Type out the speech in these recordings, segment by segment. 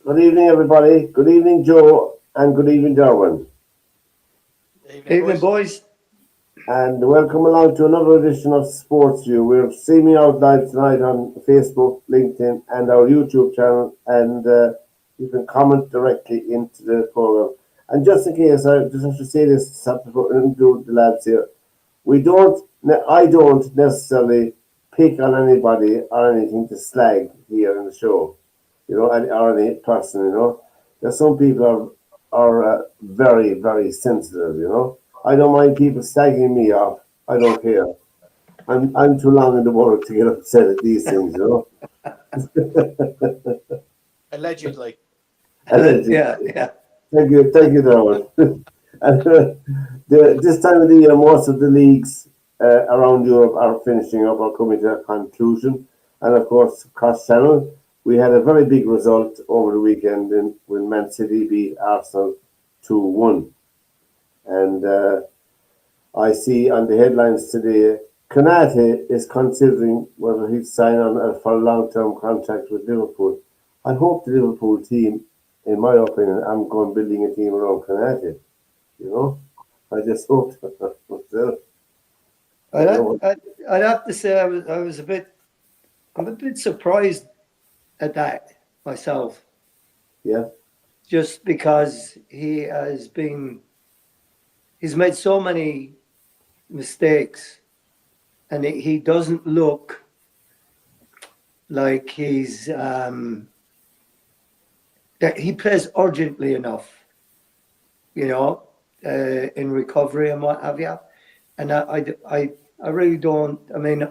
Good evening, everybody. Good evening, Joe, and good evening, Darwin. Evening, Evening, boys. boys. And welcome along to another edition of SportsView. We're streaming out live tonight on Facebook, LinkedIn, and our YouTube channel. And you can comment directly into the program. And just in case, I just have to say this to the lads here. I don't necessarily pick on anybody or anything to slag here in the show, or any person, There's some people are very, very sensitive. I don't mind people slagging me off. I don't care. I'm too long in the world to get upset at these things. Allegedly. Allegedly. Yeah. Thank you, Darwin. And, this time of the year, most of the leagues around Europe are finishing up or coming to a conclusion. And of course, cross channel, we had a very big result over the weekend when Man City beat Arsenal 2-1. And I see on the headlines today, Konate is considering whether he'd sign on for a long-term contract with Liverpool. I hope the Liverpool team, in my opinion, I'm going building a team around Konate. I just hope myself. I'd have to say I'm a bit surprised at that myself, Yeah, just because he's made so many mistakes, and he doesn't look like that he plays urgently enough, in recovery and what have you. And I really don't. I mean,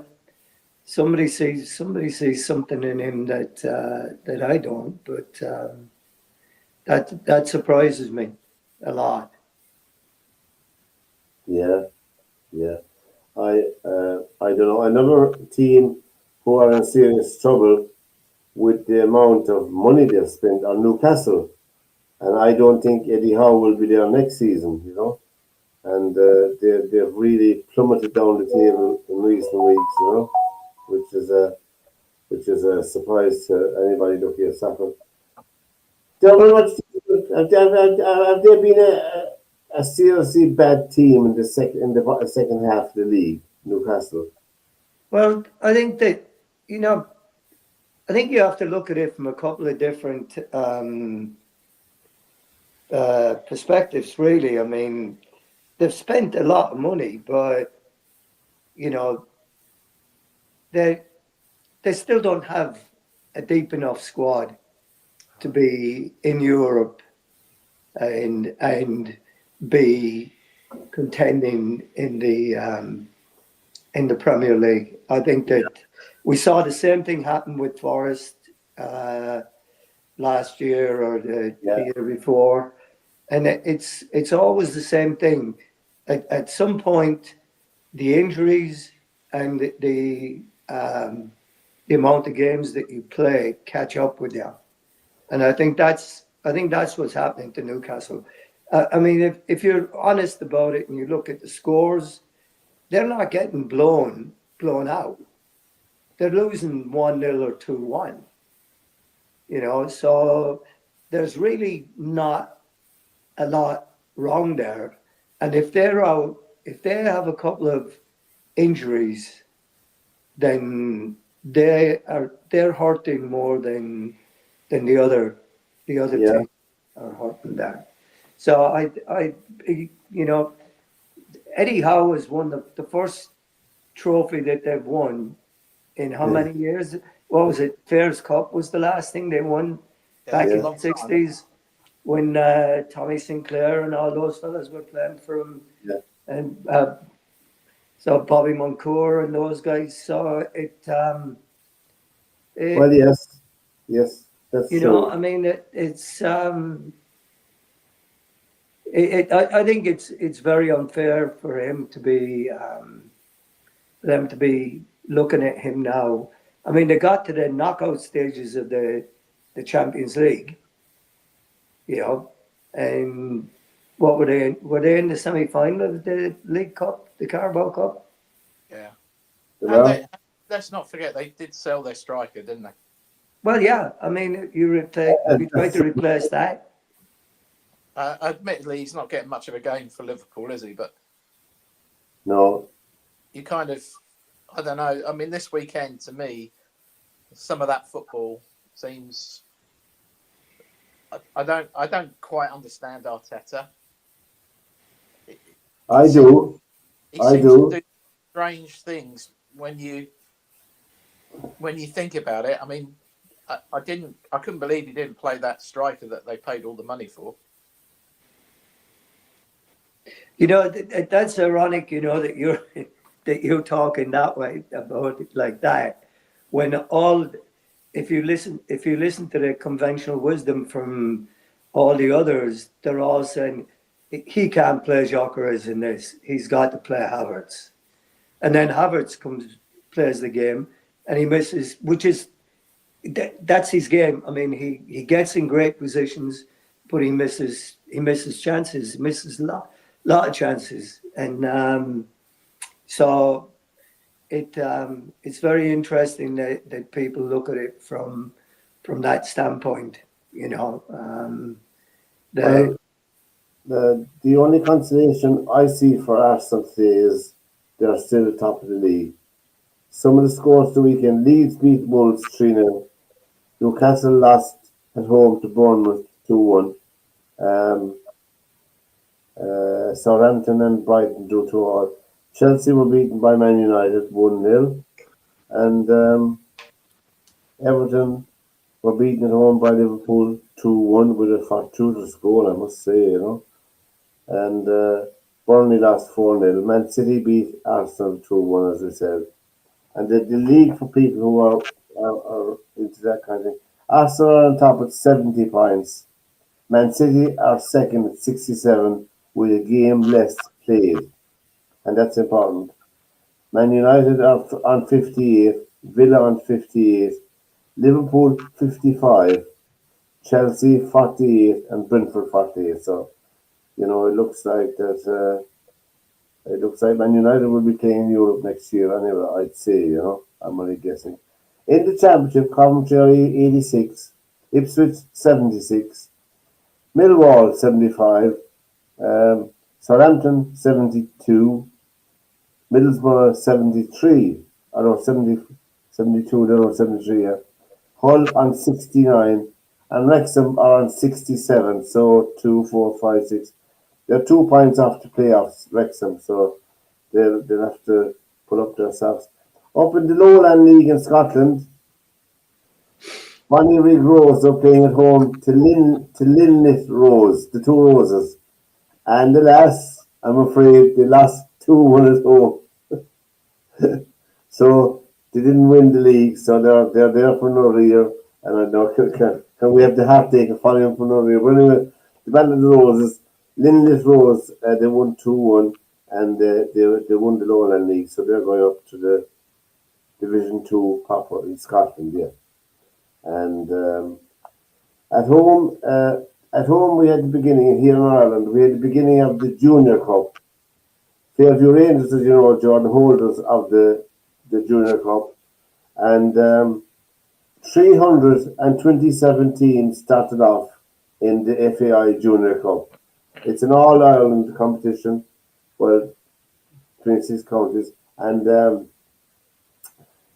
somebody sees something in him that I don't, but that surprises me a lot. yeah, yeah. I don't know. Another team who are in serious trouble with the amount of money they've spent on Newcastle, and I don't think Eddie Howe will be there next season. And they've really plummeted down the table in recent weeks, which is a surprise to anybody looking at soccer. Tell Well, much have they been a seriously bad team in the second half of the league, Newcastle? well, I think that you know, I think you have to look at it from a couple of different perspectives. Really, I mean, they've spent a lot of money, but you know, they they still don't have a deep enough squad to be in Europe and be contending in the Premier League. I think that we saw the same thing happen with Forest uh, last year or the Yeah, year before, and it's always the same thing. At some point, the injuries and the amount of games that you play catch up with you, and I think that's what's happening to Newcastle. I mean, if you're honest about it and you look at the scores, they're not getting blown out. They're losing 1-0 or 2-1. So there's really not a lot wrong there. And if they're out, if they have a couple of injuries, then they're hurting more than the other yeah, team are hurting there. So you know, Eddie Howe has won the first trophy that they've won in how yeah, many years? What was it? Fairs Cup was the last thing they won Yeah, back it's a in yeah, the long time. '60s when Tommy Sinclair and all those fellas were playing for him, yeah. and so Bobby Moncour and those guys. So Well, it yes, yes, that's I true. mean, I think it's very unfair for him to be them to be looking at him now. I mean, they got to the knockout stages of the Champions League, you know, and what were they? Were they in the semi final of the League Cup, the Carabao Cup? Yeah. There And are. they let's not forget they did sell their striker, didn't they? Well, yeah. I mean, you try to replace that. Admittedly, he's not getting much of a game for Liverpool, is he? But No, you kind of, I don't know. I mean, this weekend to me, some of that football seems. I don't quite understand Arteta. He, he I seems do. he I seems to do. do strange things when you think about it. I mean, I couldn't believe he didn't play that striker that they paid all the money for. You know, that's ironic. You know that you're talking that way about it like that, when all if you listen to the conventional wisdom from all the others, they're all saying he can't play Jokeres in this. He's got to play Havertz, and then Havertz plays the game, and he misses, which is that's his game. I mean, he gets in great positions, but he misses chances, he misses a lot of chances, and so it's very interesting that people look at it from that standpoint. You know, the Well, the only consolation I see for Arsenal today is they're still top of the league. Some of the scores the weekend: Leeds beat Wolves 3-0. Newcastle lost at home to Bournemouth 2-1. Um, Southampton and Brighton drew 2-all. Chelsea were beaten by Man United 1-0. And Everton were beaten at home by Liverpool 2-1 with a fortuitous goal, I must say, you know. And Burnley lost 4-0. Man City beat Arsenal 2-1, as I said. And the league, for people who are into that kind of thing, Arsenal are on top at 70 points. Man City are second at 67 with a game less played. And that's important. Man United are on 58, Villa on 58, Liverpool 55, Chelsea 48, and Brentford 48. So, you know, it looks like Man United will be playing in Europe next year anyway, I'd say, you know. I'm only guessing. In the Championship, Coventry 86, Ipswich 76, Millwall 75, Southampton 72, Middlesbrough 73, I don't know, 70, 72, I don't know, 73, yeah. Hull on 69, and Wrexham are on 67, so 2, 4, 5, 6. They're 2 points off the playoffs, Wrexham, so they'll have to pull up their socks. Up in the Lowland League in Scotland, Bonnie Rig Rose are playing at home to Linlith Rose, the Two Roses. And alas, I'm afraid they lost 2-1 at home. So they didn't win the league, so they're there for another year. And I know can we have the heartache of following them for another year? But anyway, the Band of the Roses, Linlith Rose, they won 2-1, and they won the Lowland League, so they're going up to the Division 2 proper in Scotland, yeah. And at home, we had the beginning here in Ireland. We had the beginning of the Junior Cup. Fairview Rangers, as you know, Jordan, holders of the Junior Cup, and 327 teams started off in the FAI Junior Cup. It's an All Ireland competition, well, 26 counties, and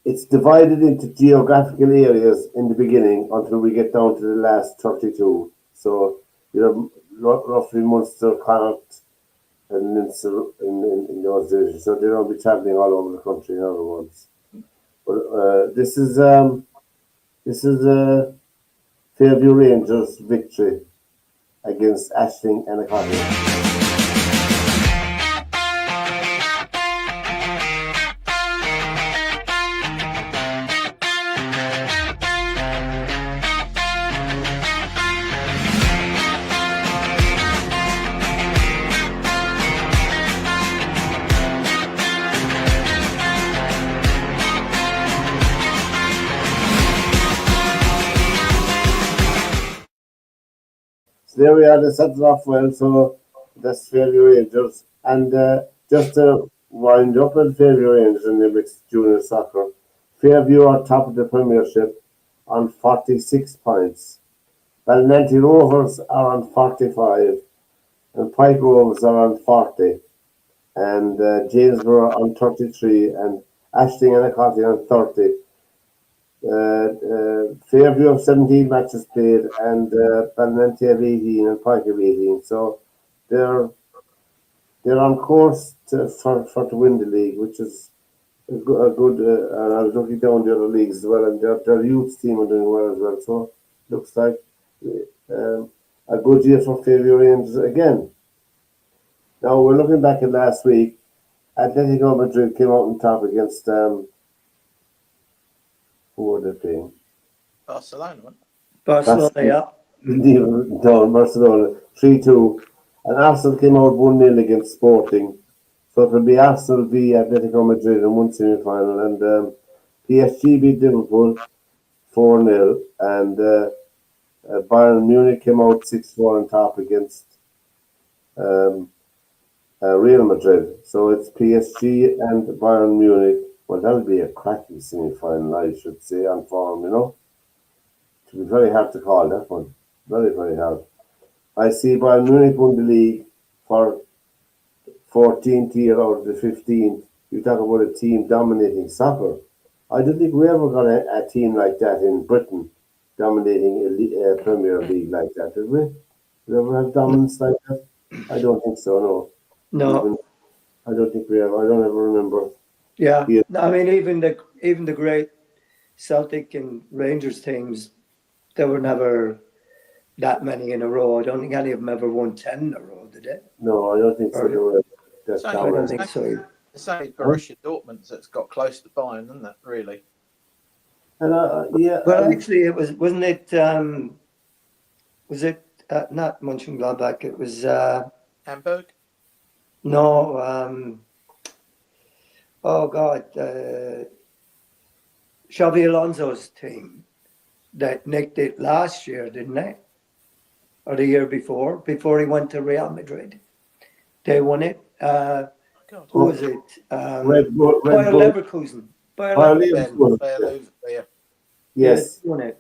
it's divided into geographical areas in the beginning until we get down to the last 32. So, you know, roughly Munster, Connacht, and Leinster in those divisions. So they don't be travelling all over the country in other ones. But this is Fairview Rangers' victory against Ashling and Academy. So there we are, they set it off well, so that's Fairview Rangers. And just to wind up with Fairview Rangers in the mixed junior soccer, Fairview are top of the Premiership on 46 points. Ballinanty Rovers are on 45, and Pike Rovers are on 40, and Jamesborough on 33, and Ashling and Acotty on 30. Fairview have 17 matches played, and Ballinanty have 18, and Pike have 18. So they're on course to win the league, which is a good. And I was looking down the other leagues as well, and their youth team are doing well as well. So looks like a good year for Fairview Rangers again. Now we're looking back at last week. Atletico Madrid came out on top against who were they playing? Barcelona, wasn't it? Barcelona, yeah. No, Barcelona 3-2, and Arsenal came out 1-0 against Sporting. So it will be Arsenal v Atletico Madrid in one semi-final, and PSG beat Liverpool 4-0, and Bayern Munich came out 6-4 on top against um, Real Madrid. So it's PSG and Bayern Munich. Well, that'll be a cracking semi-final, I should say, on form, It will be very hard to call that one. Very, very hard. I see Bayern Munich won the league for 14th year out of the 15th. You talk about a team dominating soccer. I don't think we ever got a team like that in Britain dominating a Premier League like that, did we? Did we ever have dominance like that? I don't think so, no. No. I don't think we have. I don't ever remember. Yeah. I mean, even the great Celtic and Rangers teams, there were never that many in a row. I don't think any of them ever won 10 in a row, did they? No, I don't think so. They were that I don't think so. It's only Borussia Dortmund that's got close to Bayern, isn't it? Really? And yeah. Well, actually, it wasn't it? Was it not Mönchengladbach? It was Hamburg. no. Oh God, Xabi Alonso's team that nicked it last year, didn't they? Or the year before he went to Real Madrid. They won it. Who was it? Red Bull. Bayer Leverkusen. Bayer Leverkusen. Yeah. Yes. They won it.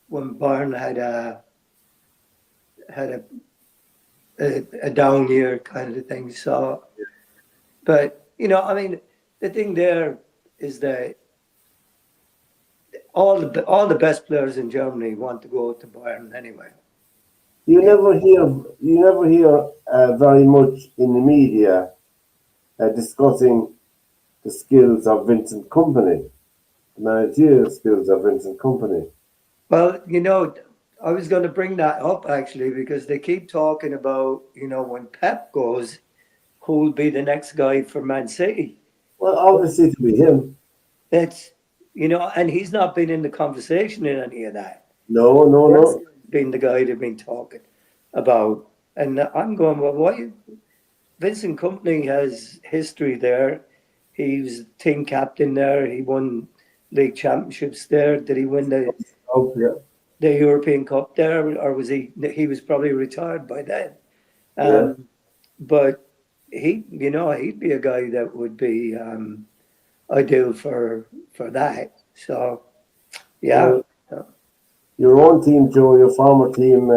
When Bayern had a down year kind of thing. So, but I mean, the thing there is that all the best players in Germany want to go to Bayern anyway. You never hear very much in the media discussing the skills of Vincent Kompany, the managerial skills of Vincent Kompany. Well, I was going to bring that up actually because they keep talking about, when Pep goes, who will be the next guy for Man City. Well, obviously to be him. It's, and he's not been in the conversation in any of that. No. Been the guy they've been talking about. And I'm going, well, why? Vincent Kompany has history there. He was team captain there. He won league championships there. Did he win the European Cup there, or was he was probably retired by then? But he'd be a guy that would be ideal for that. So, yeah. Your own team, Joe, your former team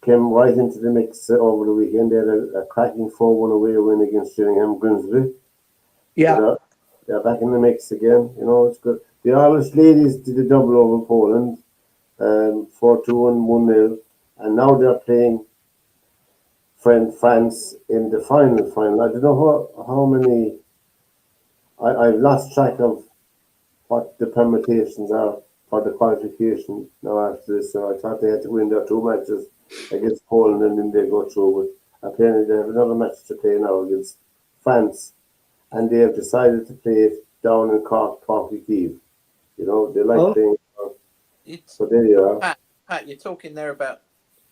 came right into the mix over the weekend. They had a cracking 4-1 away win against Gillingham Grimsby. Yeah. They're back in the mix again. It's good. The Irish ladies did a double over Poland, 4-2 and 1-0, and now they're playing France in the final. I don't know how many. I've lost track of what the permutations are for the qualification now after this. So I thought they had to win their 2 matches against Poland and then they go through. But apparently they have another match to play now against France, and they have decided to play it down in Cork, Kyiv. They like playing. So there you are. Pat, you're talking there about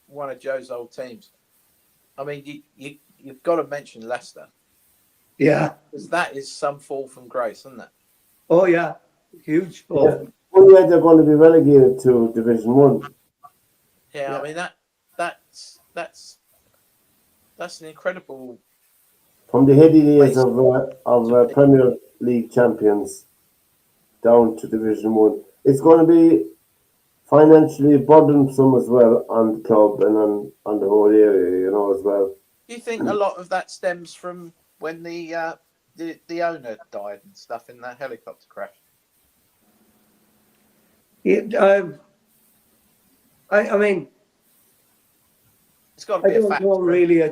one of Joe's old teams. I mean, you've got to mention Leicester. Yeah. Because that is some fall from grace, isn't it? Oh, yeah. Huge fall. Yeah. Well, yeah, they're going to be relegated to Division 1. Yeah, I mean, that's an incredible... From the heady days of Premier League champions, down to Division 1. It's going to be financially burdensome as well on the club and on the whole area, as well. Do you think a lot of that stems from when the owner died and stuff in that helicopter crash? Yeah, I mean, It's got to I be a don't factor. know really. I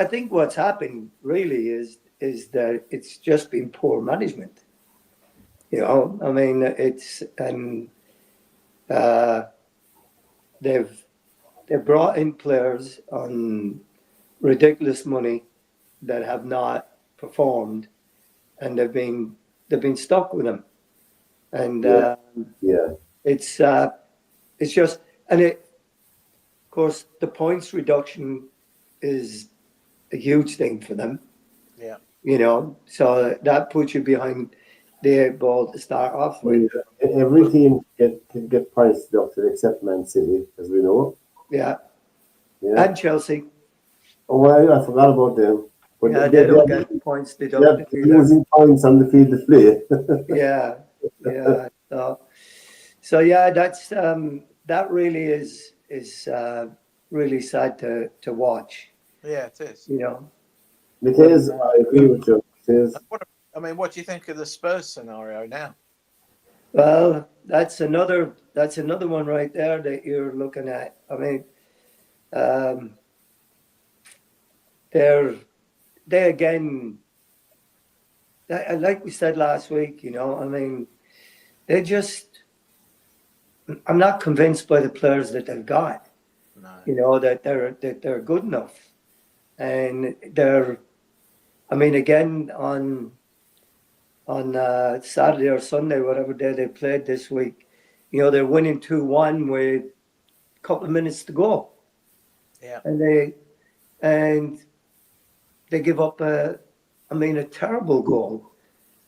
think what's happened really is that it's just been poor management. I mean, they've brought in players on ridiculous money that have not performed, and they've been stuck with them, and Yeah. it's just, and of course the points reduction is a huge thing for them. Yeah. So that puts you behind the 8 ball to start off with. Every team can get points deducted except Man City, as we know. Yeah. Yeah. And Chelsea. Oh, well, I forgot about them. But Yeah, they don't get points deducted they're either. losing points on the field of play. Yeah. So yeah, that's that really is really sad to watch. Yeah, it is. It is. I agree with you. It is. What do you think of the Spurs scenario now? Well, that's another one right there that you're looking at. I mean, they again, like we said last week. I mean, they just. I'm not convinced by the players that they've got. No. That they're good enough, and they're. I mean, again on Saturday or Sunday, whatever day they played this week, they're winning 2-1 with a couple of minutes to go. Yeah. And they give up a terrible goal.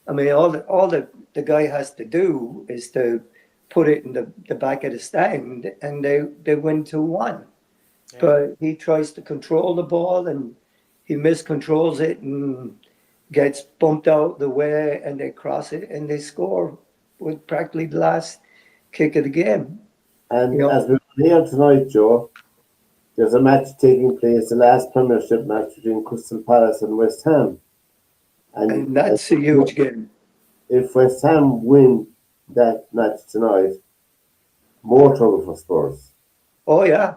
I mean, all the guy has to do is to put it in the back of the stand, and they win 2-1. Yeah. But he tries to control the ball, and he miscontrols it and gets bumped out the way, and they cross it and they score with practically the last kick of the game. And as we're here tonight, Joe, there's a match taking place, the last Premiership match between Crystal Palace and West Ham. And that's a huge game. If West Ham win that match tonight, more trouble for Spurs. Oh yeah,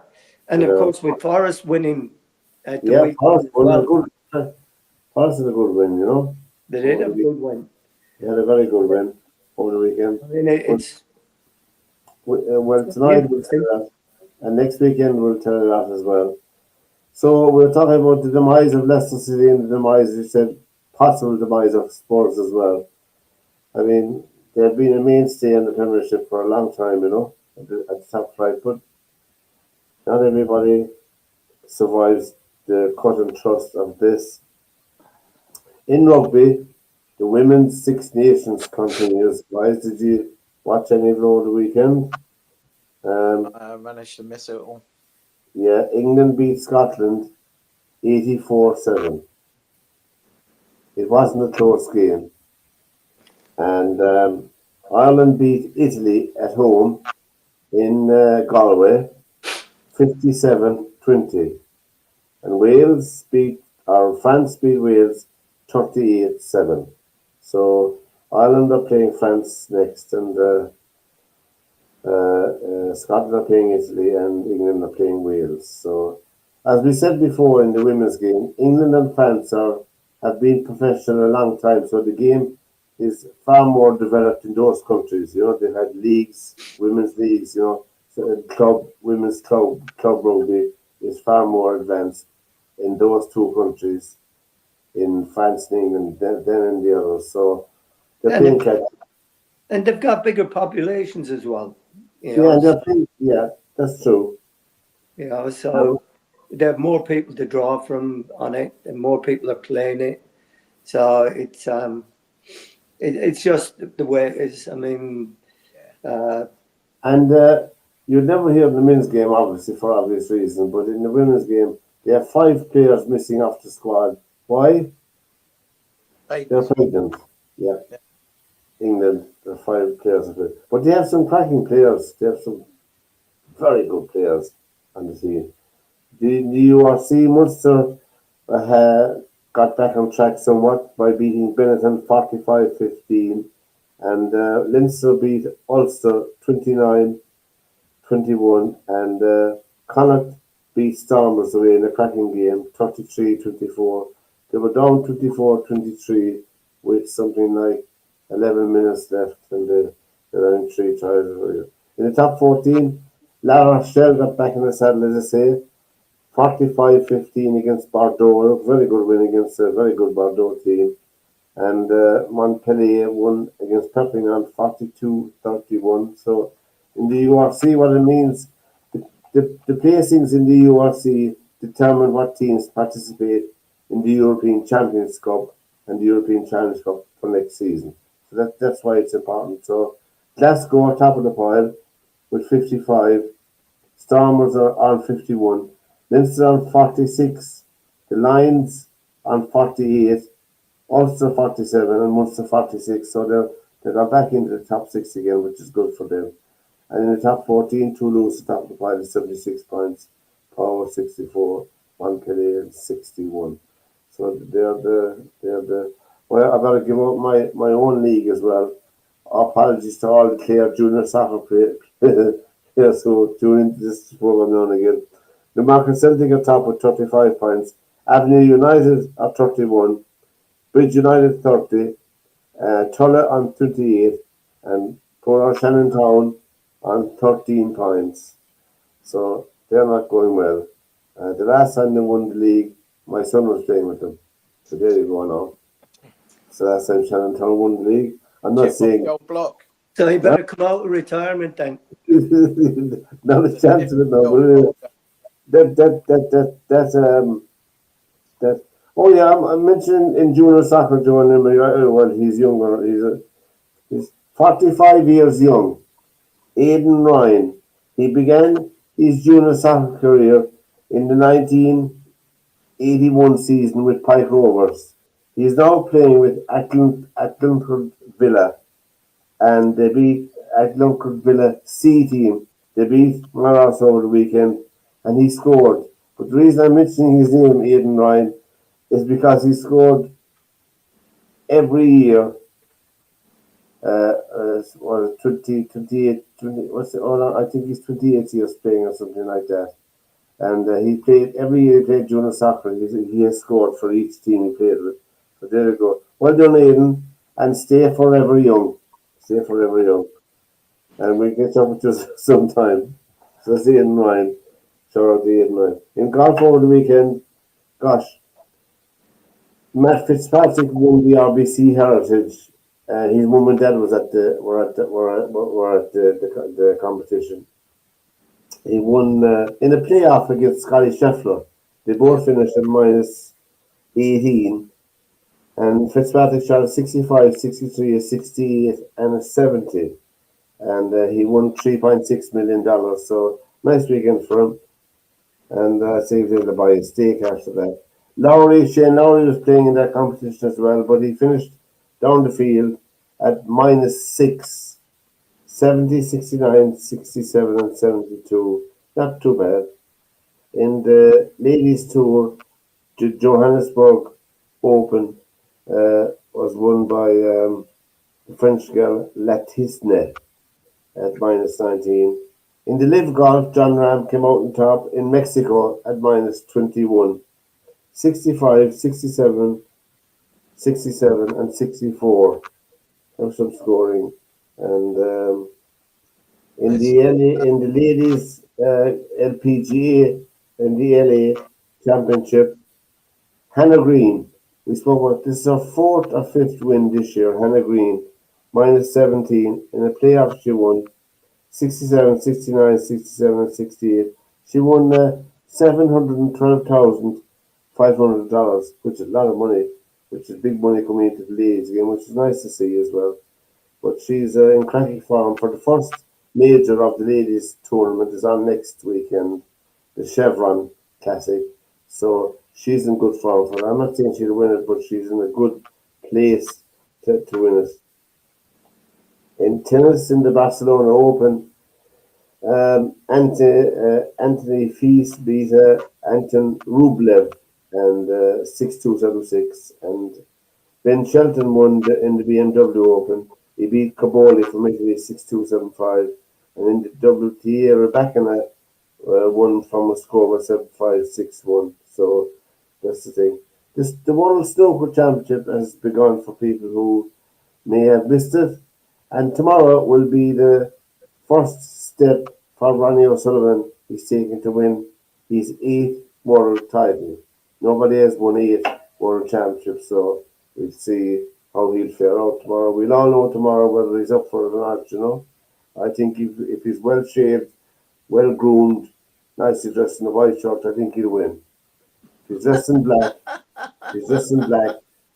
and of course with Forest winning at the weekend Forest as well. Forest is a good win, They did have a good win. They had a very good win over the weekend. I mean, it's well, tonight we'll tell that, and next weekend we'll tell that as well. So we're talking about the demise of Leicester City and the demise, you said, possible demise of Spurs as well. I mean, they've been a mainstay in the Premiership for a long time, at the top flight, but not everybody survives the cut and thrust of this. In rugby, the women's Six Nations continues. Guys, did you watch any of it over the weekend? I managed to miss it all. Yeah, England beat Scotland 84-7. It wasn't a close game. And Ireland beat Italy at home in Galway 57-20. And France beat Wales 38-7. So Ireland are playing France next, and Scotland are playing Italy, and England are playing Wales. So, as we said before in the women's game, England and France have been professional a long time. So the game is far more developed in those countries. They've had leagues, women's leagues. So women's club rugby is far more advanced in those two countries, in France and England, than in the others. So they're playing catch. And they've got bigger populations as well. Yeah, that's true. So they have more people to draw from on it, and more people are playing it. So it's just the way it is. I mean, and you'd never hear in the men's game, obviously, for obvious reasons, but in the women's game, they have 5 players missing off the squad. Why? They're pregnant. Yeah. England. There are 5 players of it. But they have some cracking players. They have some very good players on the team. The URC Munster got back on track somewhat by beating Benetton 45-15, and Leinster beat Ulster 29-21, and Connacht beat Stormers away in a cracking game 33-24. They were down 24-23 with something like 11 minutes left, and they're in 3 tries. In the top 14, La Rochelle got back in the saddle, as I say, 45-15 against Bordeaux. A very good win against a very good Bordeaux team. And Montpellier won against Perpignan 42-31. So in the URC, what it means, the placings in the URC determine what teams participate in the European Champions Cup and the European Challenge Cup for next season. So that's why it's important. So Glasgow are top of the pile with 55. Stormers are on 51. Leinster on 46. The Lions on 48. Ulster 47 and Munster 46. So they got back into the top 6 again, which is good for them. And in the top 14, Toulouse top of the pile is 76 points. Power 64. Montpellier 61. So they're the. Well, I better give up my own league as well. Apologies to all the Clare junior soccer players who tune into this program now and again. The Newmarket Celtic are top with 35 points. Avenue United are 31. Bridge United 30. Tulla on 28. And poor Shannon Town on 13 points. So they're not going well. The last time they won the league, my son was playing with them. So there you go now. So last time Shannon Town won the league. I'm not saying. The old block. So he better come out of retirement then. Not a chance of it now. That. Oh yeah, I mentioned in junior soccer, Joe Emery. Well, he's younger. He's 45 years young. Aidan Ryan. He began his junior soccer career in the 1981 season with Pike Rovers. He is now playing with Atlanta Villa, and they beat Atlanta Villa C team. They beat Maras over the weekend, and he scored. But the reason I'm mentioning his name, Aidan Ryan, is because he scored every year. 20, 28, 20, what's it, I think he's 28 years playing or something like that. And he played every year. He played junior soccer. He has scored for each team he played with. So there you go. Well done, Aidan, and stay forever young. Stay forever young. And we get up with you sometime. So that's Aidan Ryan. Shout out to Aidan Ryan. In golf over the weekend, gosh, Matt Fitzpatrick won the RBC Heritage. His mum and dad were at the competition. He won in a playoff against Scotty Scheffler. They both finished at minus 18. And Fitzpatrick shot a 65, 63, a 68, and a 70. And he won $3.6 million. So nice weekend for him. And saved him to buy a steak after that. Shane Lowry was playing in that competition as well, but he finished down the field at minus 6. 70, 69, 67, and 72. Not too bad. In the ladies' tour, the Johannesburg Open was won by the French girl Latisne at minus 19. In the live golf, John Ram came out on top in Mexico at minus 21. 65, 67, 67, and 64. Have some scoring. And in the ladies LPGA in the LA Championship, Hannah Green. We spoke about this is her 4th or 5th win this year. Hannah Green, minus 17 in the playoffs. She won 67, 69, 67, and 68. She won $712,500, which is a lot of money, which is big money coming into the ladies game, which is nice to see as well. But she's in cracking form for the first major of the ladies tournament is on next weekend, the Chevron Classic. So she's in good form for it. I'm not saying she'll win it, but she's in a good place to win it. In tennis, in the Barcelona Open, Anthony Fees beat Anton Rublev and 6-2, 7-6. And Ben Shelton won in the BMW Open. He beat Caboli from Italy 6-2, 7-5. And in the WTA, Rebecca won from Moscova 7-5, 6-1. So that's the thing. The World Snooker Championship has begun for people who may have missed it. And tomorrow will be the first step for Ronnie O'Sullivan. He's taking to win his 8th world title. Nobody has won 8 world championships, so we'll see how he'll fare out tomorrow. We'll all know tomorrow whether he's up for it or not, you know. I think if he's well shaved, well groomed, nicely dressed in a white shirt, I think he'll win. If he's dressed in black,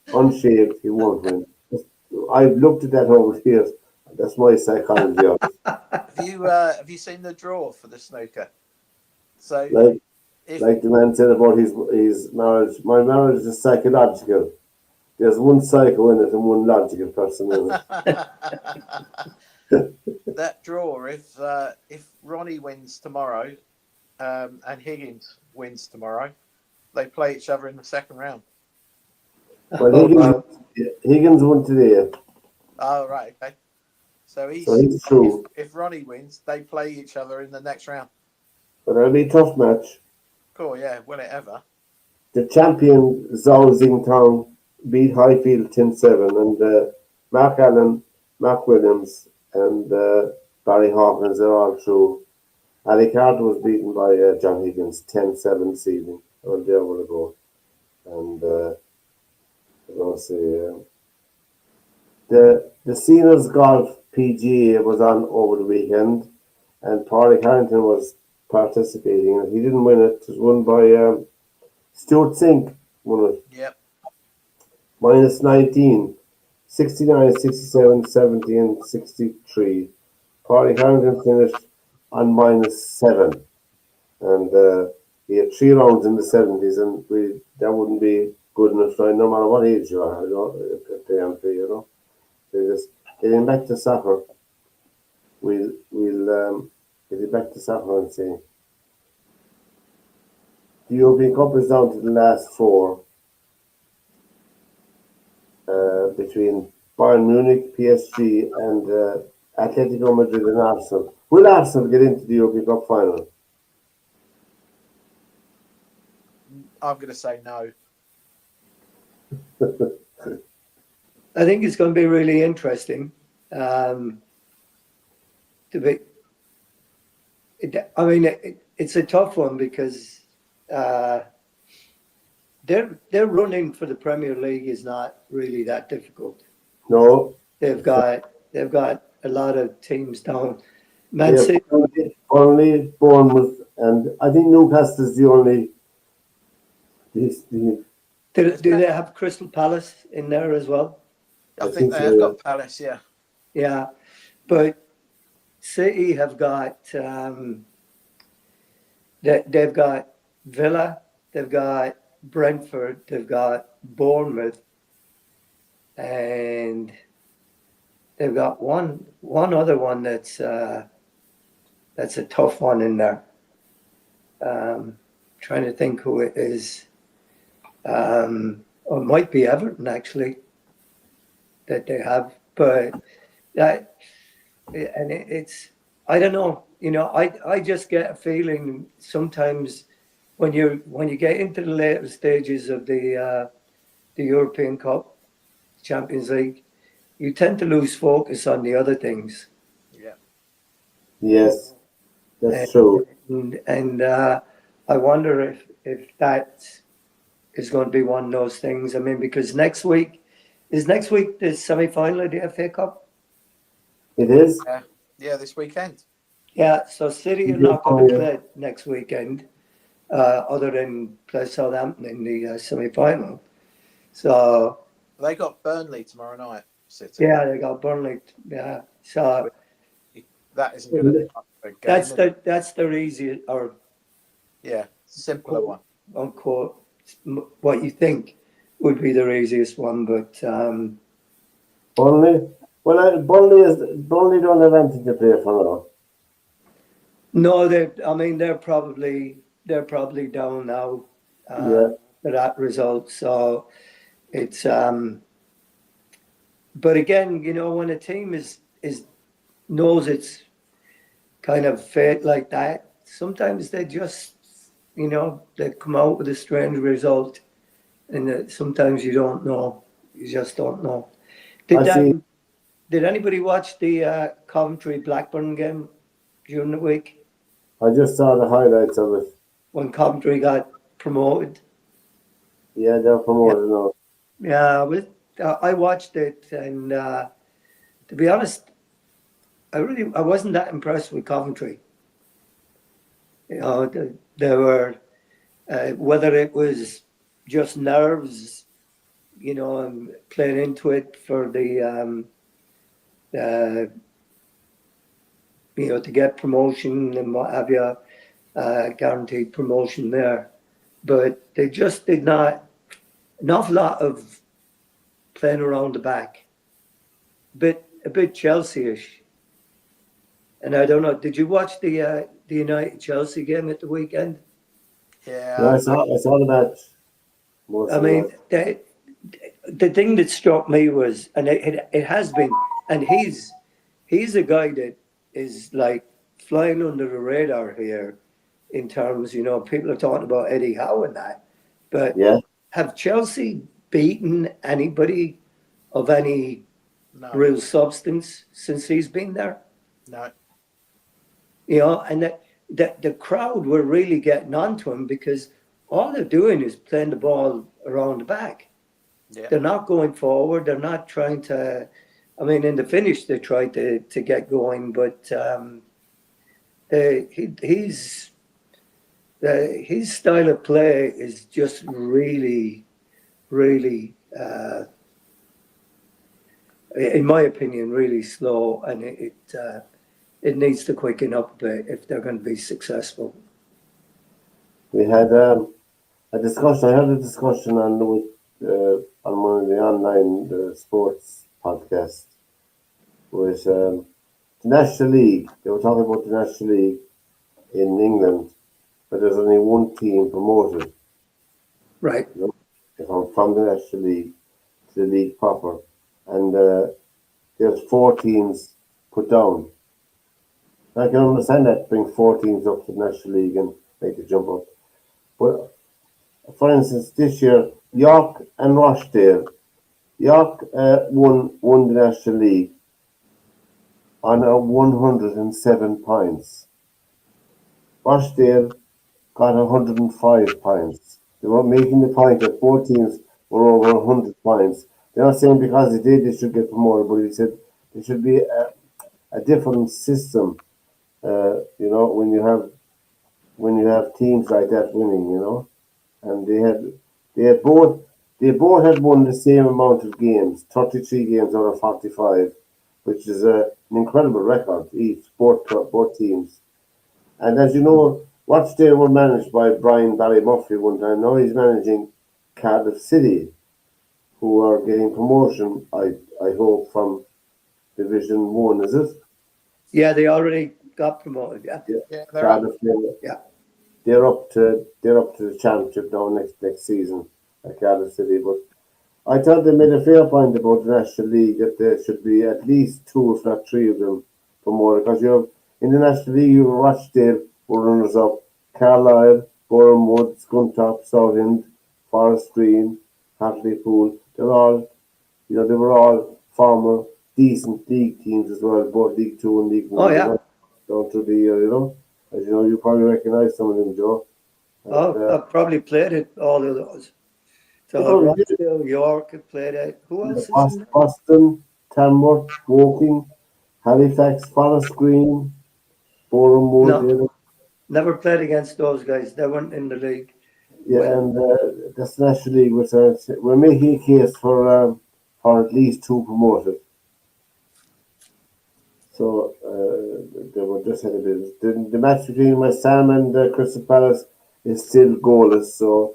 unshaved, he won't win. I've looked at that over the years. That's my psychology of it. Have you seen the draw for the snooker? So like the man said about his marriage, my marriage is psychological. There's one psycho in it and one logical person in it. That draw, if Ronnie wins tomorrow, and Higgins wins tomorrow, they play each other in the second round. Well, Higgins won today. Oh, right, okay. So he's through. If Ronnie wins, they play each other in the next round. But it'll be a tough match. Cool, yeah, will it ever? The champion Zhao Xingtang beat Highfield 10-7, and Mark Allen, Mark Williams, and Barry Hawkins are all through. Ali Carter was beaten by John Higgins 10-7 this evening. Or there will go. And I'm going to say the Seniors Golf PGA was on over the weekend, and Paulie Harrington was participating, and he didn't win it. It was won by Stuart Sink, won it. Yep. Minus 19, 69, 67, 70, and 63. Paulie Harrington finished on minus 7, and he had 3 rounds in the 70s, and that wouldn't be good enough, no matter what age you are, if they aren't, you know. They just getting back to soccer. We'll get back to soccer and say the European Cup is down to the last 4 between Bayern Munich, PSG, and Atletico Madrid and Arsenal. Will Arsenal get into the European Cup final? I'm going to say no. I think it's going to be really interesting. It's a tough one because their running for the Premier League is not really that difficult. No, they've got a lot of teams down. Man City, only Bournemouth, and I think Newcastle is the only. Do they have Crystal Palace in there as well? I think they have got Palace, yeah. Yeah, but City have got they've got Villa, they've got Brentford, they've got Bournemouth, and they've got one other one that's a tough one in there. Trying to think who it is. Or it might be Everton actually that they have, but it's I don't know. You know, I just get a feeling sometimes when you get into the later stages of the European Cup, Champions League, you tend to lose focus on the other things. Yeah. Yes, that's true. And I wonder if that is going to be one of those things. I mean, because next week the semi-final of the FA Cup? It is. Yeah, this weekend. Yeah, so City are not going to play next weekend, other than play Southampton in the semi-final. So they got Burnley tomorrow night. City. Yeah, they got Burnley. Yeah, so that isn't going to be a game. That's their easiest or simpler one. Unquote, what you think would be their easiest one, but Burnley. Well, Burnley don't have anything to play for now. No, I mean, they're probably down now Yeah, for that result. So it's but again, when a team is knows it's kind of fate like that, sometimes they just they come out with a strange result, and sometimes you don't know, you just don't know. I Did see. um did anybody watch the Coventry Blackburn game during the week I just saw the highlights of it. when Coventry got promoted? Yeah, they're Yeah, promoted now. yeah. Well, I watched it, and to be honest, I wasn't that impressed with Coventry. They were whether it was just nerves, and playing into it for uh, to get promotion and what have you, guaranteed promotion there. But they just did not, an awful lot of playing around the back, a bit Chelsea-ish. And I don't know, did you watch the United Chelsea game at the weekend? Yeah, Yeah, I saw the match. Most I of the mean, match. the thing that struck me was, and it has been, and he's a guy that is like flying under the radar here in terms, people are talking about Eddie Howe and that, but Yeah, have Chelsea beaten anybody of any no, real substance since he's been there? no, And the crowd were really getting onto him because all they're doing is playing the ball around the back. yeah, They're not going forward. They're not trying to. I mean, in the finish, they tried to get going, but he's his style of play is just really, really, in my opinion, really slow, and it needs to quicken up a bit if they're going to be successful. we had a discussion. I had a discussion on one of the online sports podcasts with the National League. They were talking about the National League in England, but there's only one team promoted. Right. You know, from the National League to the league proper, and there's four teams put down. I can understand that, bring four teams up to the National League and make the jump up. But for instance, this year, York and Rochdale, York won the National League on 107 points. Rochdale got 105 points. They were making the point that both teams were over 100 points. They're not saying because they did they should get promoted, but he said there should be a different system. When you have teams like that winning, and they both had won the same amount of games, 33 games out of 45, which is an incredible record each both teams. And as you know, Rochdale were managed by Brian Ballymurphy one time. Now he's managing Cardiff City, who are getting promotion. I hope from Division One, is it? Yeah, they already got promoted. Yeah. Yeah, yeah, they're up. Cardiff. Yeah. They're up to the championship now next season at Cardiff City. But I thought they made a fair point about the National League that there should be at least two, if not three of them, promoted. Because you have in the National League, you have Rochdale were runners up, Carlisle, Bournemouth, Scunthorpe, Southend, Forest Green, Hartlepool. They were all former decent league teams as well, both League Two and League Oh One. yeah. Down through the year, As you know, you probably recognise some of them, Joe. And, Oh, I've probably played it all of those. you So probably did. Rochdale, York have played it. Who Yeah, else is in there? Boston, Tamworth, Woking, Halifax, Forest Green, Bournemouth, No, never played against those guys. They weren't in the league yeah, with. and that's National League. We're making a case for at least two promoted. So they were just had a bit. The match between West Ham and Crystal Palace is still goalless, so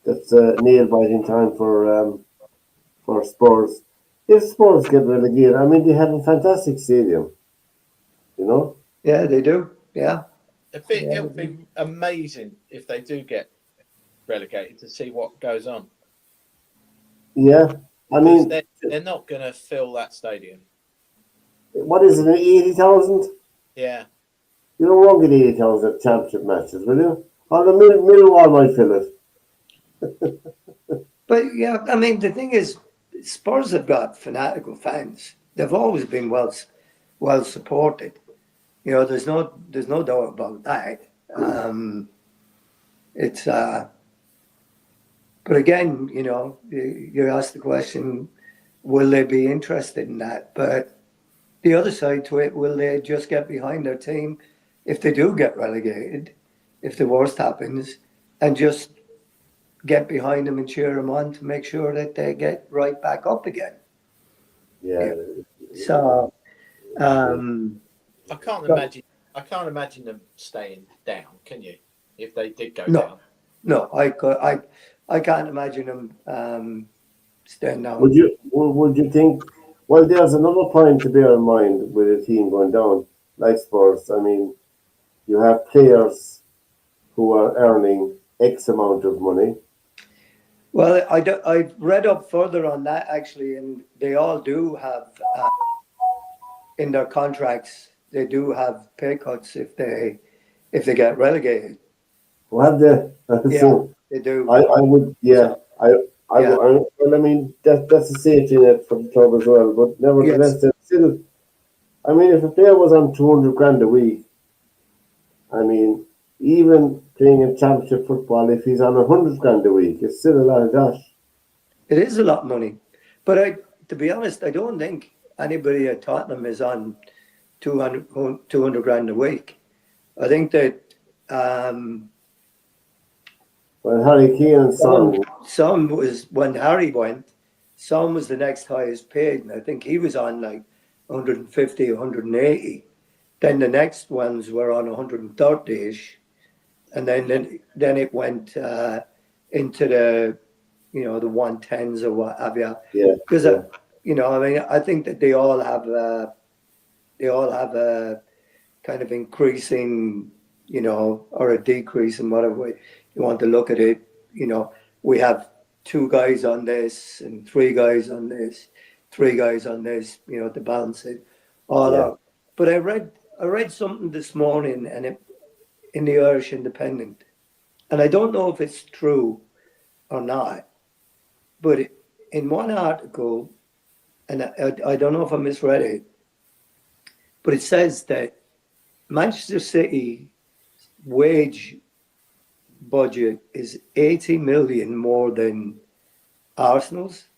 that's nail biting time for Spurs. if Spurs get relegated, I mean, they have a fantastic stadium, you know? Yeah, they do. Yeah. Yeah, It'll be amazing if they do get relegated to see what goes on Yeah. I because mean, they're not going to fill that stadium. what is it, 80,000? Yeah, You don't want to get 80,000 at championship matches, will you? Or the Millwall might fill it. but yeah, I mean, the thing is, Spurs have got fanatical fans. They've always been well supported. You know, there's no doubt about that. It's but again, you know, you ask the question, will they be interested in that? But the other side to it, will they just get behind their team if they do get relegated, if the worst happens, and just get behind them and cheer them on to make sure that they get right back up again? Yeah. Yeah. So, um, I can't but imagine. I can't imagine them staying down. Can you? If they did go no, down, no, I can't imagine them staying Would down. you would you think? Well, there's another point to bear in mind with a team going down, like Spurs. I mean, you have players who are earning X amount of money. Well, I've read up further on that actually, and they all do have in their contracts. They do have pay cuts if they get relegated. Who have the Yeah, so they do. I would yeah So yeah, well I mean that's a safety net for the club as well. But yes, nevertheless, there's still I mean if a player was on 200 grand a week, I mean even playing in championship football, if he's on 100 grand a week, it's still a lot of cash. it is a lot of money. But to be honest, I don't think anybody at Tottenham is on 200 grand a week. I think that Well, Harry Kane and some Son, some was when Harry went, some was the next highest paid, and I think he was on like 150, 180. Then the next ones were on 130ish, and then it went into the the 110s or what have you. yeah, Because yeah, I mean, I think that they all have a kind of increasing, or a decrease in whatever way you want to look at it. We have two guys on this and three guys on this, three guys on this, to balance it all yeah. out. But I read something this morning and in the Irish Independent, and I don't know if it's true or not, but in one article, and I don't know if I misread it, but it says that Manchester City wage budget is 80 million more than Arsenal's.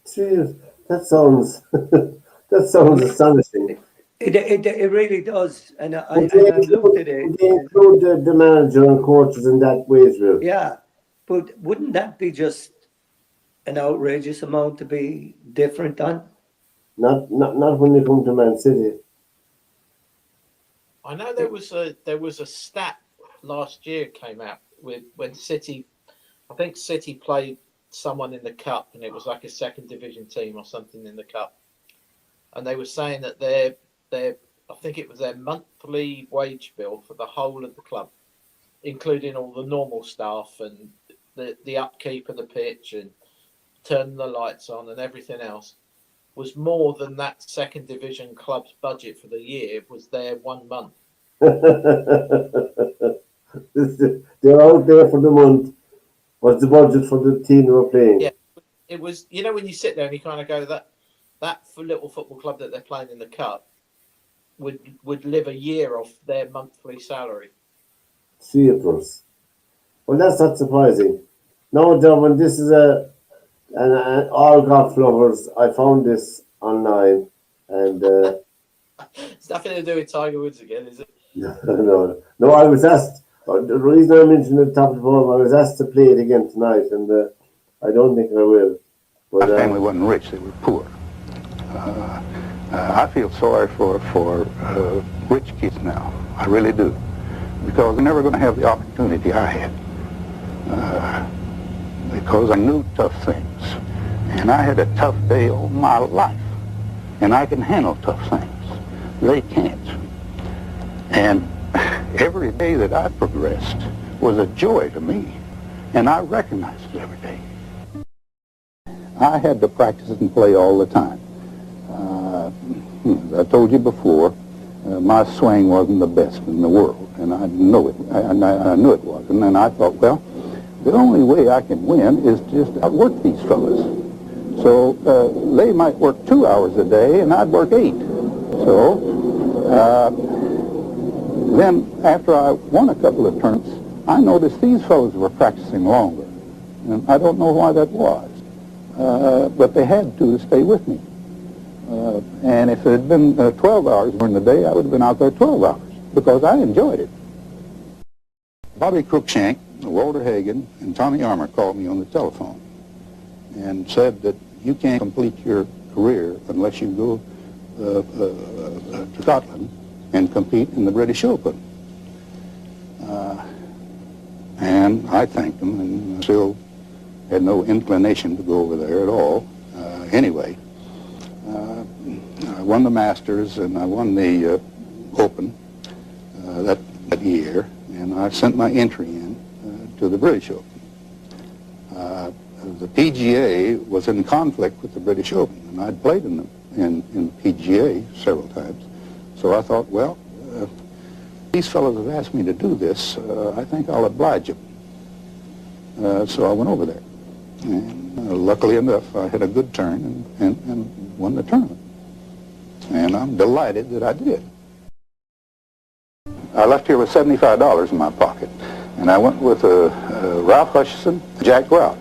Jeez, that sounds that I sounds mean, astonishing. it really does, and I Would and I looked at it. they include the manager and coaches in that wage bill? Yeah, but wouldn't that be just an outrageous amount to be different on? Not when they come to Man City. I know there was a stat last year came out with when City. I think City played someone in the cup, and it was like a second division team or something in the cup, and they were saying that their I think it was their monthly wage bill for the whole of the club, including all the normal staff and the upkeep of the pitch and turning the lights on and everything else, was more than that second division club's budget for the year was their 1 month. They're out there for the month. What's the budget for the team they were playing? Yeah, it was. When you sit there and you kind of go that little football club that they're playing in the cup would live a year off their monthly salary. Theatres. Well, that's not surprising. No, Dublin, this is an all golf lovers. I found this online, and It's nothing to do with Tiger Woods again, is it? no. I was asked. The reason I mentioned the top of the ball, I was asked to play it again tonight, and I don't think I will. My But family wasn't rich; they were poor. I feel sorry for rich kids now. I really do, because they're never going to have the opportunity I had. Because I knew tough things, And I had a tough day all my life. And I can handle tough things. They can't. And every day that I progressed was a joy to me. And I recognized it every day. I had to practice and play all the time. As I told you before, my swing wasn't the best in the world, and I know it. I knew it wasn't, and I thought, well, the only way I can win is just to outwork these fellas. So they might work 2 hours a day, and I'd work 8. So then, after I won a couple of tournaments, I noticed these fellas were practicing longer, and I don't know why that was, but they had to stay with me. And if it had been 12 hours during the day, I would have been out there 12 hours because I enjoyed it. Bobby Cruikshank, Walter Hagen, and Tommy Armour called me on the telephone and said that you can't complete your career unless you go to Scotland and compete in the British Open. And I thanked them and still had no inclination to go over there at all. Anyway, I won the Masters and I won the Open that year, and I sent my entry in to the British Open. The PGA was in conflict with the British Open, and I'd played in the PGA several times. So I thought, well, these fellows have asked me to do this. I think I'll oblige them. So I went over there. And luckily enough, I had a good turn and won the tournament. And I'm delighted that I did. I left here with $75 in my pocket, and I went with Ralph Hutchison, Jack Rout.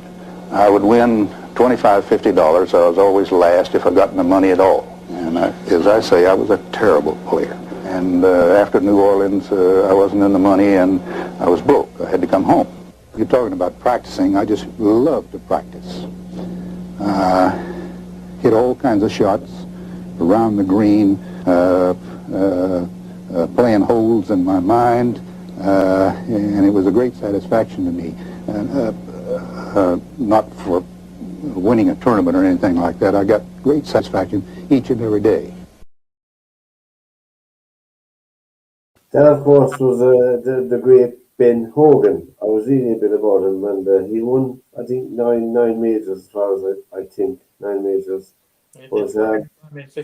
I would win $25, $50. I was always last if I got the money at all. And as I say, I was a terrible player. And after New Orleans, I wasn't in the money, and I was broke. I had to come home. You're talking about practicing. I just love to practice. Hit all kinds of shots around the green, playing holes in my mind, and it was a great satisfaction to me. Not for winning a tournament or anything like that. I got great satisfaction each and every day. That, of course, was the great Ben Hogan. I was reading a bit about him, and he won, I think, nine majors, as far as I think, 9 majors. But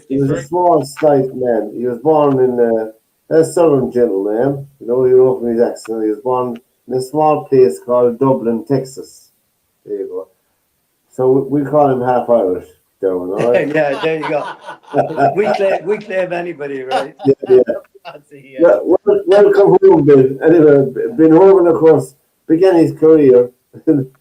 he was a small, slight man. He was born in a southern gentleman. You know, you know from his accent. He was born in a small place called Dublin, Texas. There you go. So we call him half Irish, Derwin, all right? Yeah, there you go. we claim anybody, right? Yeah. Yeah, welcome home, Ben. Anyway, Ben Hogan, of course, began his career began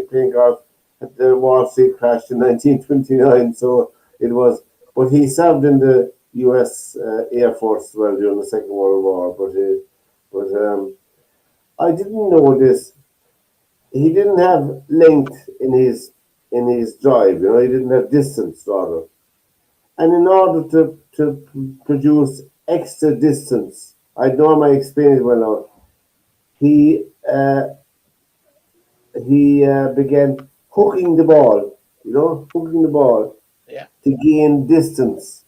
playing golf at the Wall Street crash in 1929. So it was, but he served in the U.S. Air Force as well during the Second World War. But I didn't know this. He didn't have length in his drive. You know, he didn't have distance rather. And in order to produce extra distance, I know my experience well now. He began hooking the ball, Yeah. to gain distance,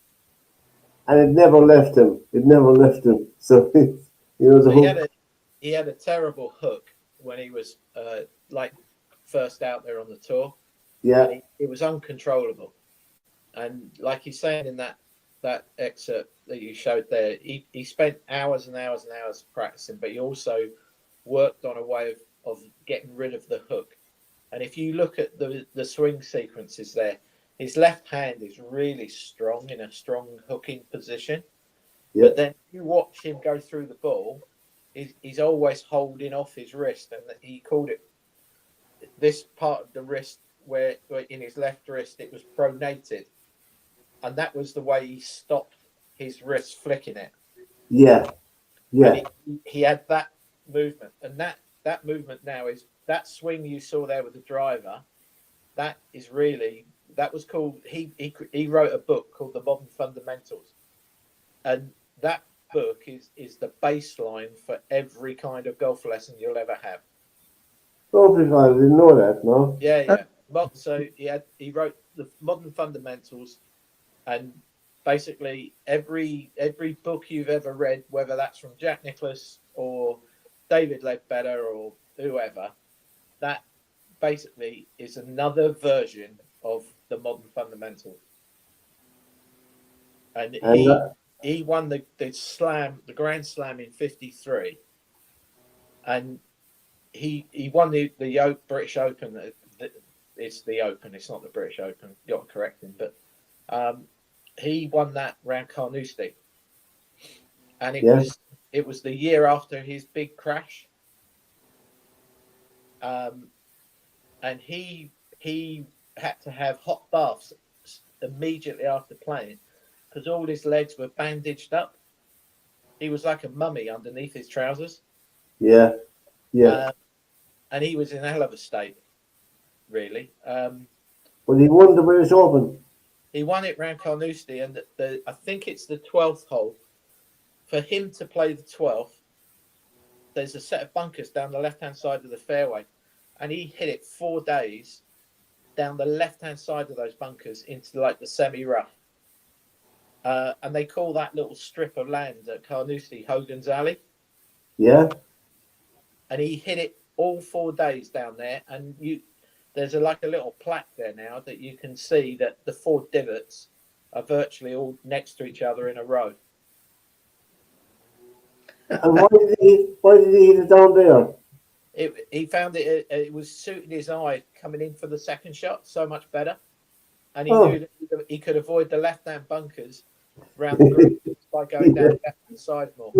and it never left him. It never left him. So the So hook. he had a terrible hook when he was like first out there on the tour. Yeah, And it was uncontrollable. And like he's saying in that excerpt that you showed there, he spent hours and hours and hours practicing, but he also worked on a way of getting rid of the hook. And if you look at the swing sequences there, his left hand is really strong in a strong hooking position. yeah, But then you watch him go through the ball, he's always holding off his wrist. And he called it this part of the wrist where in his left wrist it was pronated. And that was the way he stopped his wrist flicking it. yeah, yeah, And he had that movement. And that movement now is that swing you saw there with the driver. That was called. He wrote a book called The Modern Fundamentals, and that book is the baseline for every kind of golf lesson you'll ever have. Oh, I didn't know that. No. Yeah. So he wrote the Modern Fundamentals, and basically every book you've ever read, whether that's from Jack Nicklaus or David Ledbetter or whoever, that basically is another version of the Modern Fundamentals. And And he won the Grand Slam in '53, and he won the British Open. It's the Open. It's not the British Open. You got to correct him, but he won that round Carnoustie, and it was the year after his big crash. And he had to have hot baths immediately after playing because all his legs were bandaged up. He was like a mummy underneath his trousers. yeah, yeah. And he was in a hell of a state, really. But he won the British Open. He won it round Carnoustie, and I think it's the 12th hole. For him to play the 12th, there's a set of bunkers down the left-hand side of the fairway, and he hit it 4 days down the left-hand side of those bunkers into like the semi-rough. And they call that little strip of land at Carnoustie Hogan's Alley. Yeah. And he hit it all 4 days down there, and there's like a little plaque there now that you can see that the 4 divots are virtually all next to each other in a row. And why did he hit it down there? He found it was suiting his eye coming in for the second shot so much better, and he knew that he could avoid the left-hand bunkers round the green by going down the left-hand side more.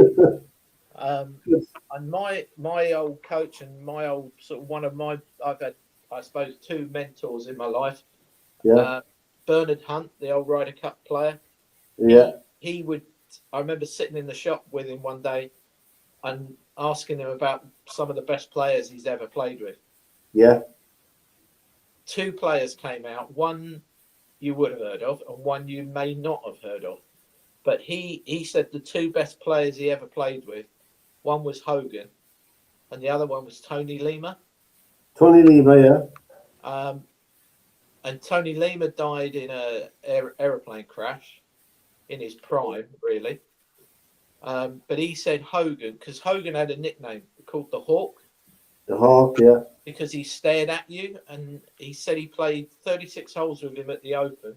And my old coach and my old sort of I've had, I suppose, 2 mentors in my life. Yeah. Bernard Hunt, the old Ryder Cup player. Yeah. He would. I remember sitting in the shop with him one day and asking him about some of the best players he's ever played with. Yeah. 2 players came out. One you would have heard of, and one you may not have heard of. But he said the 2 best players he ever played with, one was Hogan, and the other one was Tony Lima. Tony Lima, yeah. And Tony Lima died in a aeroplane crash in his prime, really. But he said Hogan, because Hogan had a nickname called the Hawk. The Hawk, yeah. Because he stared at you, and he said he played 36 holes with him at the Open.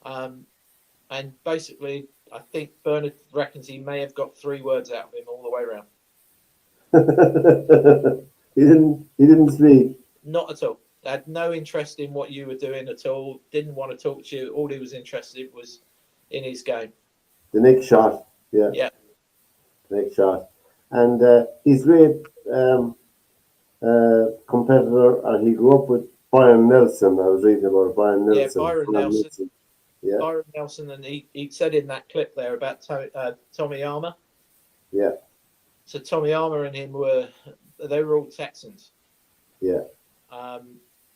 And basically, I think Bernard reckons he may have got 3 words out of him all the way around. He didn't speak. Not at all. Had no interest in what you were doing at all. Didn't want to talk to you. All he was interested in was in his game. The next shot, yeah. Yeah. The next shot. And he's great competitor, and he grew up with Byron Nelson. I was reading about Byron Nelson. Yeah, Byron Nelson. Yeah. Byron Nelson, and he said in that clip there about Tommy Armour. Yeah. So Tommy Armour and him were all Texans. Yeah.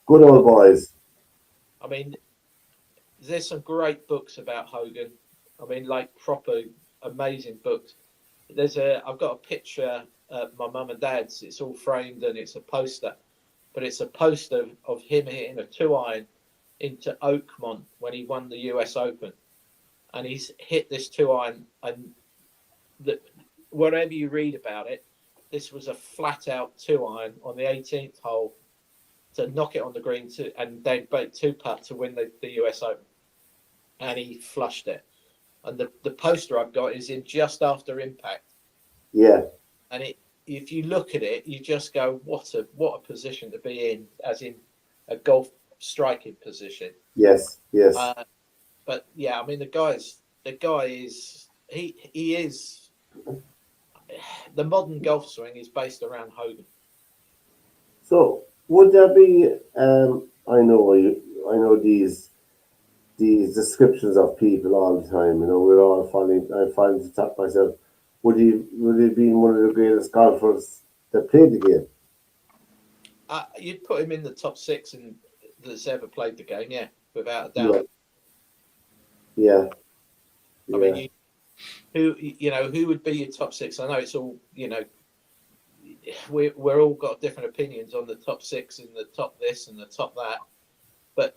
Good old boys. I mean, there's some great books about Hogan. I mean, like proper amazing books. I've got a picture at my mum and dad's. It's all framed and it's a poster, but it's a poster of him hitting a 2-iron into Oakmont when he won the US Open, and he's hit this 2-iron, and whatever you read about it, this was a flat out 2-iron on the 18th hole to knock it on the green and then break 2-putt to win the US Open, and he flushed it. And the poster I've got is in just after impact. Yeah. And if you look at it, you just go, what a position to be in, as in a golf striking position. Yes. Yes. But yeah, I mean, the guy is he is the modern golf swing is based around Hogan. So would there be? I know these descriptions of people all the time. You know, we're all I find to top myself. Would he be one of the greatest golfers that played the game? You'd put him in the top 6 and that's ever played the game, yeah, without a doubt. Yeah. I mean, who would be your top 6? I know it's all, we're all got different opinions on the top six and the top this and the top that. But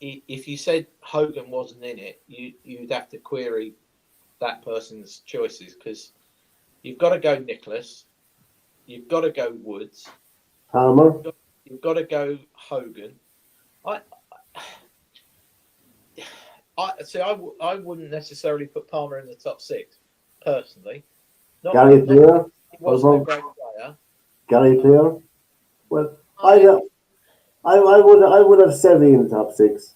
if you said Hogan wasn't in it, you'd have to query that person's choices, because you've got to go Nicholas, you've got to go Woods, Palmer. you've got to go Hogan. I wouldn't necessarily put Palmer in the top six personally. Gary Player. He wasn't a great player. Gary Player. Well, I would have Seve in the top six.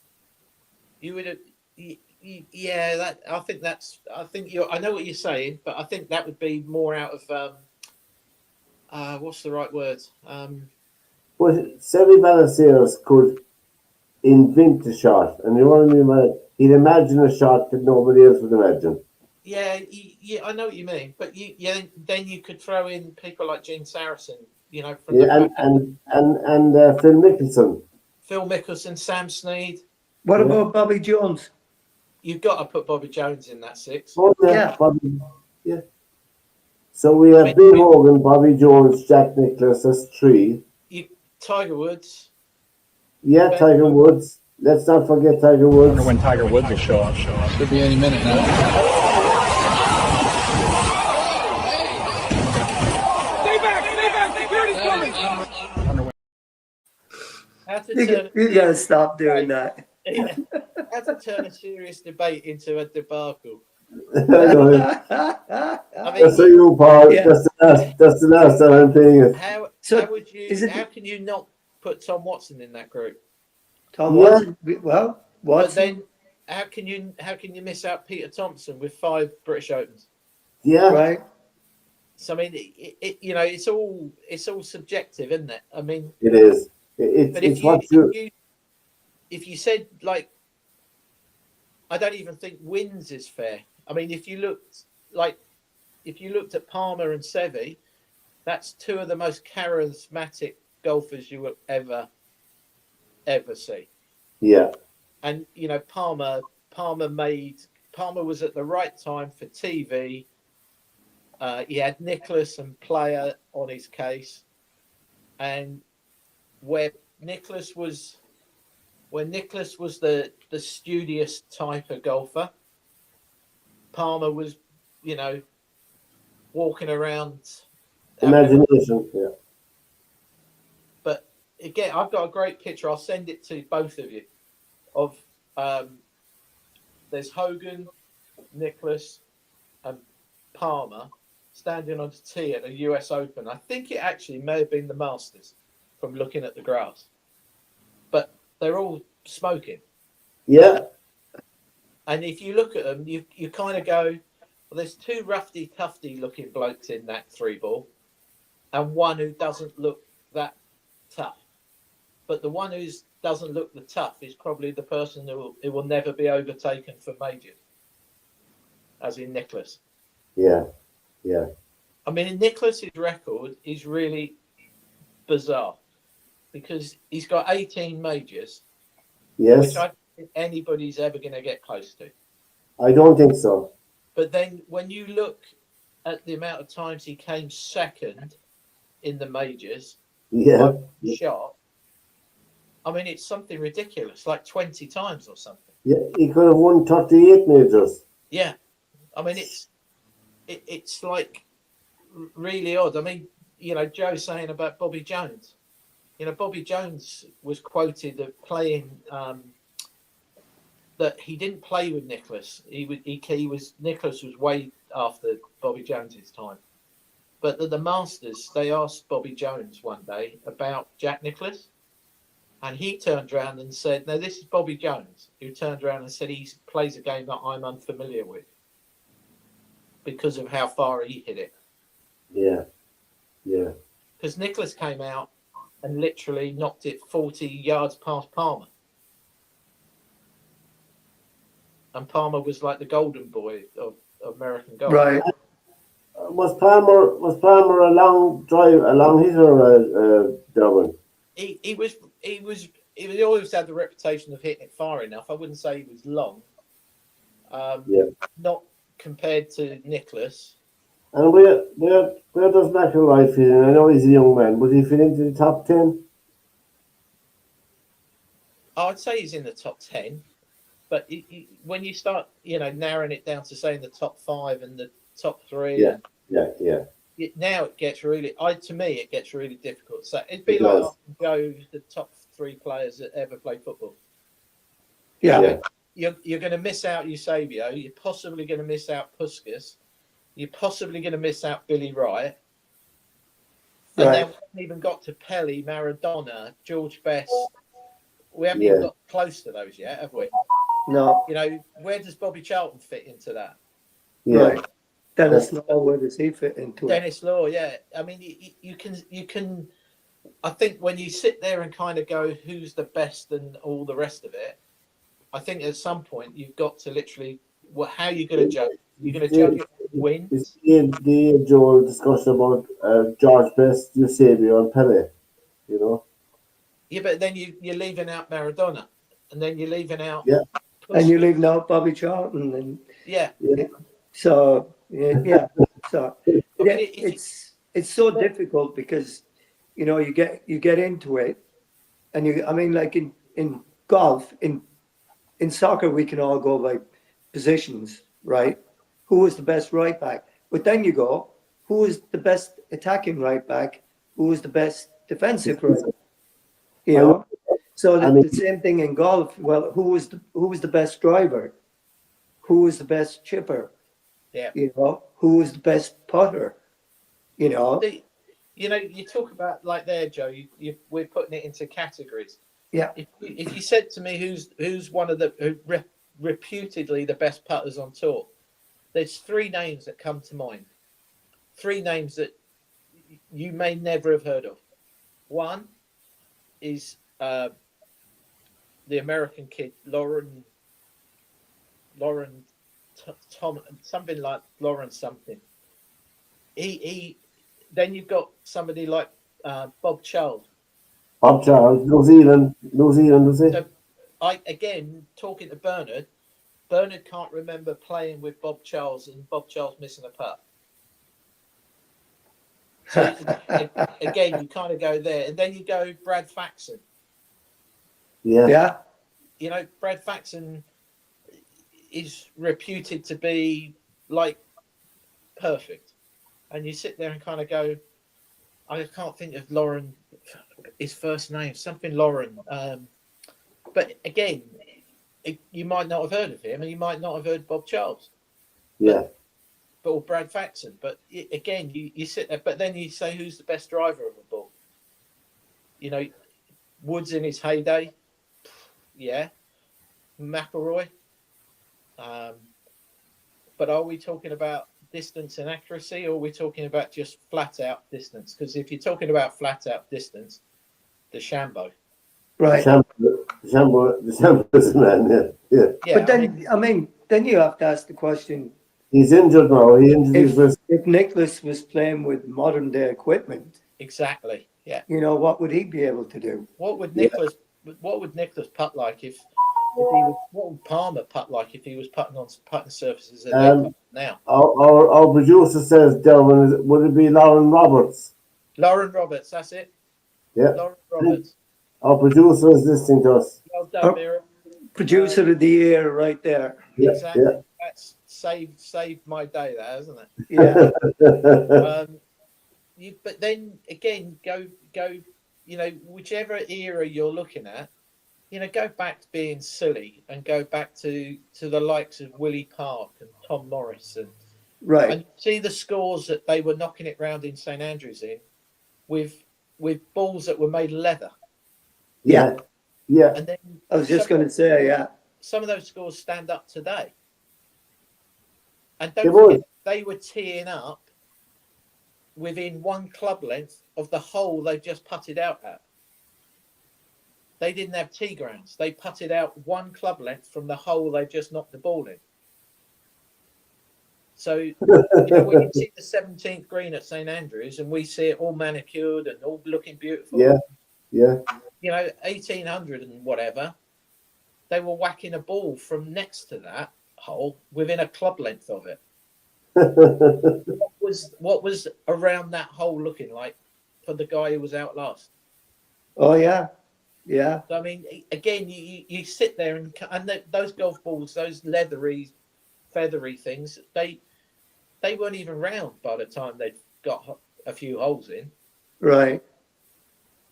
You would have, yeah. That I think you. I know what you're saying, but I think that would be more out of what's the right word? But Seve Ballesteros could invent a shot, and you know what I mean by it? He'd imagine a shot that nobody else would imagine. Yeah, I know what you mean, but then you could throw in people like Gene Saracen, from and Phil Mickelson. Phil Mickelson, Sam Snead. What about Bobby Jones? You've got to put Bobby Jones in that six. Oh, Yeah. Bobby, yeah. So we have Bill Hogan, Bobby Jones, Jack Nicklaus. That's three. Tiger Woods. Yeah, Tiger Woods. Let's not forget Tiger Woods. I wonder when Tiger Woods will show up. Should be any minute now. Stay back, security's coming. You gotta stop doing that. How to turn a serious debate into a debacle. I know. I mean, That's for you, Paul. Yeah. That's the last time I'm playing it. how would you? is it- How can you not put Tom Watson in that group? Tom Yeah. Watson. Well, But Watson. then, how can you miss out Peter Thompson with 5 British Opens? Yeah, Right. So I mean, it's all subjective, isn't it? I mean, it is. but It's what you. if you said, like, I don't even think wins is fair. I mean, if you looked at Palmer and Seve, that's 2 of the most charismatic golfers you will ever see. Yeah, And Palmer was at the right time for TV. He had Nicholas and Player on his case, and where Nicholas was the studious type of golfer, Palmer was, walking around. imagination. Yeah, But again, I've got a great picture. I'll send it to both of you. Of there's Hogan, Nicholas, and Palmer standing on the tee at a US Open. I think it actually may have been the Masters from looking at the grass. But they're all smoking. yeah, And if you look at them, you kind of go, well, there's 2 roughy-tufty looking blokes in that 3-ball, and one who doesn't look that tough. But the one who doesn't look the tough is probably the person who will never be overtaken for majors, as in Nicholas. yeah. I mean, Nicholas's record is really bizarre because he's got 18 majors, Yes, which I don't think anybody's ever going to get close to. I don't think so. But then when you look at the amount of times he came second in the majors, Yeah, shot, I mean, it's something ridiculous, like 20 times or something. yeah. He could have won 38 majors. Yeah. I mean, it's like really odd. I mean, Joe saying about Bobby Jones. Bobby Jones was quoted of playing that he didn't play with Nicholas. Nicholas was way after Bobby Jones's time. But at the Masters, they asked Bobby Jones one day about Jack Nicklaus, and he turned around and said, "No, this is Bobby Jones," who turned around and said he plays a game that I'm unfamiliar with because of how far he hit it. Yeah. Because Nicholas came out and literally knocked it 40 yards past Palmer. And Palmer was like the golden boy of American golf. Right. Was Palmer a long hitter, Dublin? He always had the reputation of hitting it far enough. I wouldn't say he was long. Yeah. Not compared to Nicholas. And where does McIlroy fit in? I know he's a young man, but he fit into the top 10? I'd say he's in the top 10, but when you start, narrowing it down to saying the top 5 and the top 3, Yeah, yeah. now it gets really, to me, it gets really difficult. So it'd be It like does. go the top 3 players that ever played football. Yeah. You're going to miss out Eusebio. You're possibly going to miss out Puskas. You're possibly going to miss out Billy Wright. And then we haven't even got to Pelé, Maradona, George Best. We haven't even got close to those yet, have we? No. Where does Bobby Charlton fit into that? Yeah. Right. Dennis Law, where does he fit into it? Dennis Law, yeah. I mean, you can. I think when you sit there and kind of go, who's the best and all the rest of it, I think at some point you've got to literally, how are you going to judge? You're going to judge it win. It's the age-old discussion about George Best, Eusebio, and Pelé. Yeah, but then you're leaving out Maradona, and then you're leaving out. Yeah. And you're leaving out Bobby Charlton, and Yeah. so yeah. So I mean, it's so difficult because you get into it, and like in golf, in soccer we can all go by positions, right? Who is the best right back? But then you go, who is the best attacking right back? Who is the best defensive right back? So the same thing in golf. Well, who was the best driver? Who was the best chipper? Yeah. Who was the best putter? You talk about like there, Joe. We're putting it into categories. Yeah. If you said to me who's one of the reputedly the best putters on tour, there's 3 names that come to mind. 3 names that you may never have heard of. One is the American kid Lauren Tom, something like Lauren something. He then you've got somebody like Bob Charles. Bob Charles, New Zealand, was it? So again talking to Bernard can't remember playing with Bob Charles and Bob Charles missing a putt. So again, you kind of go there, and then you go Brad Faxon. Yeah. Brad Faxon is reputed to be like perfect, and you sit there and kind of go, I can't think of Lauren, his first name, something Lauren. But again, you might not have heard of him, and you might not have heard Bob Charles. Yeah. Or Brad Faxon. But again, you sit there, but then you say, who's the best driver of the ball? Woods in his heyday. Yeah. McIlroy. But are we talking about distance and accuracy, or are we talking about just flat out distance? Because if you're talking about flat out distance, DeChambeau. Right. DeChambeau is a man, yeah. But then, then you have to ask the question. He's injured now. If Nicholas was playing with modern day equipment, exactly, yeah. What would he be able to do? What would Nicholas putt like if he was? What would Palmer putt like if he was putting on putting surfaces now? Our producer says, Derwin, would it be Lauren Roberts? Lauren Roberts, that's it. Yeah. Lauren Roberts. Our producer is listening to us. Well done, Mira. Producer of the year, right there. Yeah, exactly. Yeah. That's saved my day, that hasn't it? Yeah. But then again, go. Whichever era you're looking at, go back to being silly and go back to the likes of Willie Park and Tom Morrison. Right. And see the scores that they were knocking it round in St Andrews in, with balls that were made of leather. Yeah. Yeah. And then I was just going to say, yeah. Some of those scores stand up today. And don't forget, they were teeing up within 1 club length of the hole they just putted out at. They didn't have tee grounds. They putted out 1 club length from the hole they just knocked the ball in. So when you see the 17th green at St Andrews and we see it all manicured and all looking beautiful. Yeah. 1800 and whatever, they were whacking a ball from next to that hole within a club length of it. what was around that hole looking like for the guy who was out last? Oh yeah, yeah, So, I mean, again, you sit there and those golf balls, those leathery, feathery things, they weren't even round by the time they'd got a few holes in. right,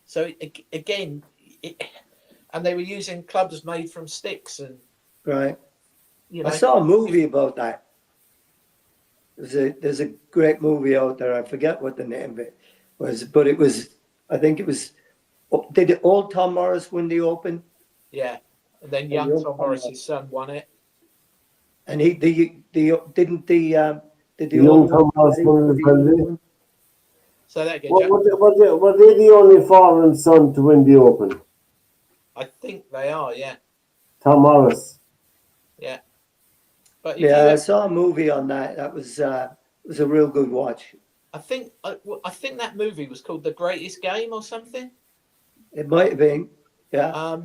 So again, and they were using clubs made from sticks, and right. you I know, saw a movie about that. There's a great movie out there. I forget what the name of it was, but it was. I think it was. Did old Tom Morris win the Open? yeah. And then And young the old Tom Morris's son won it. And he the didn't the did the Young old one Tom House won as well, did he? So that again, Were, Jack. were they the only foreign son to win the Open? I think they are, yeah, Tom Morris. yeah. But if you, Yeah, I saw a movie on that. That was a real good watch. I think that movie was called The Greatest Game or something. It might have been. Yeah.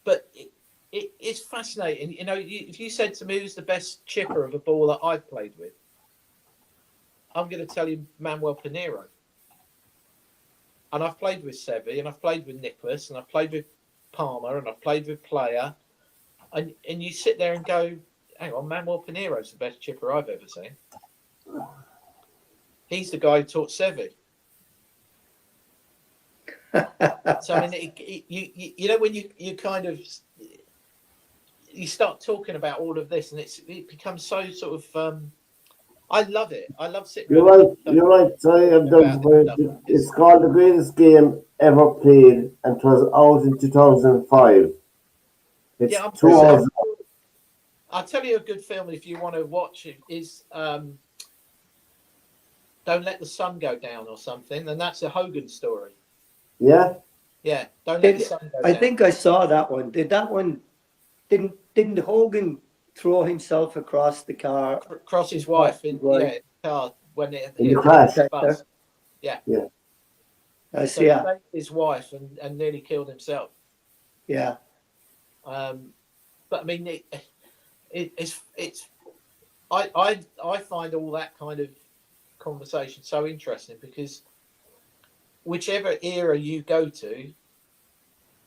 But it's fascinating. You know, if you said to me who's the best chipper of a ball that I've played with, I'm going to tell you Manuel Pinero. And I've played with Seve, and I've played with Nicholas, and I've played with Palmer, and I've played with Player. And you sit there and go, hang on, Manuel Pinero's the best chipper I've ever seen. He's the guy who taught Seve. So, I mean, you know, when you kind of, you start talking about all of this, and it becomes so sort of, I love it. I love sitting You're around. right. You're right. Sorry, I'm done. It's called the greatest game ever played, and it was out in 2005. It's Yeah, I'm 2 hours. I'll tell you a good film if you want to watch it is Don't Let the Sun Go Down or something, and that's a Hogan story. Yeah. Yeah, Don't Let the Sun Go I Down. think I saw that one. Did that one? Didn't Hogan throw himself across the car? Across his wife in Right. car when it In hit the crash. the bus. Yeah. Yeah. I So see. he Yeah. saved his wife and nearly killed himself. Yeah. But I mean, it's I find all that kind of conversation so interesting because whichever era you go to,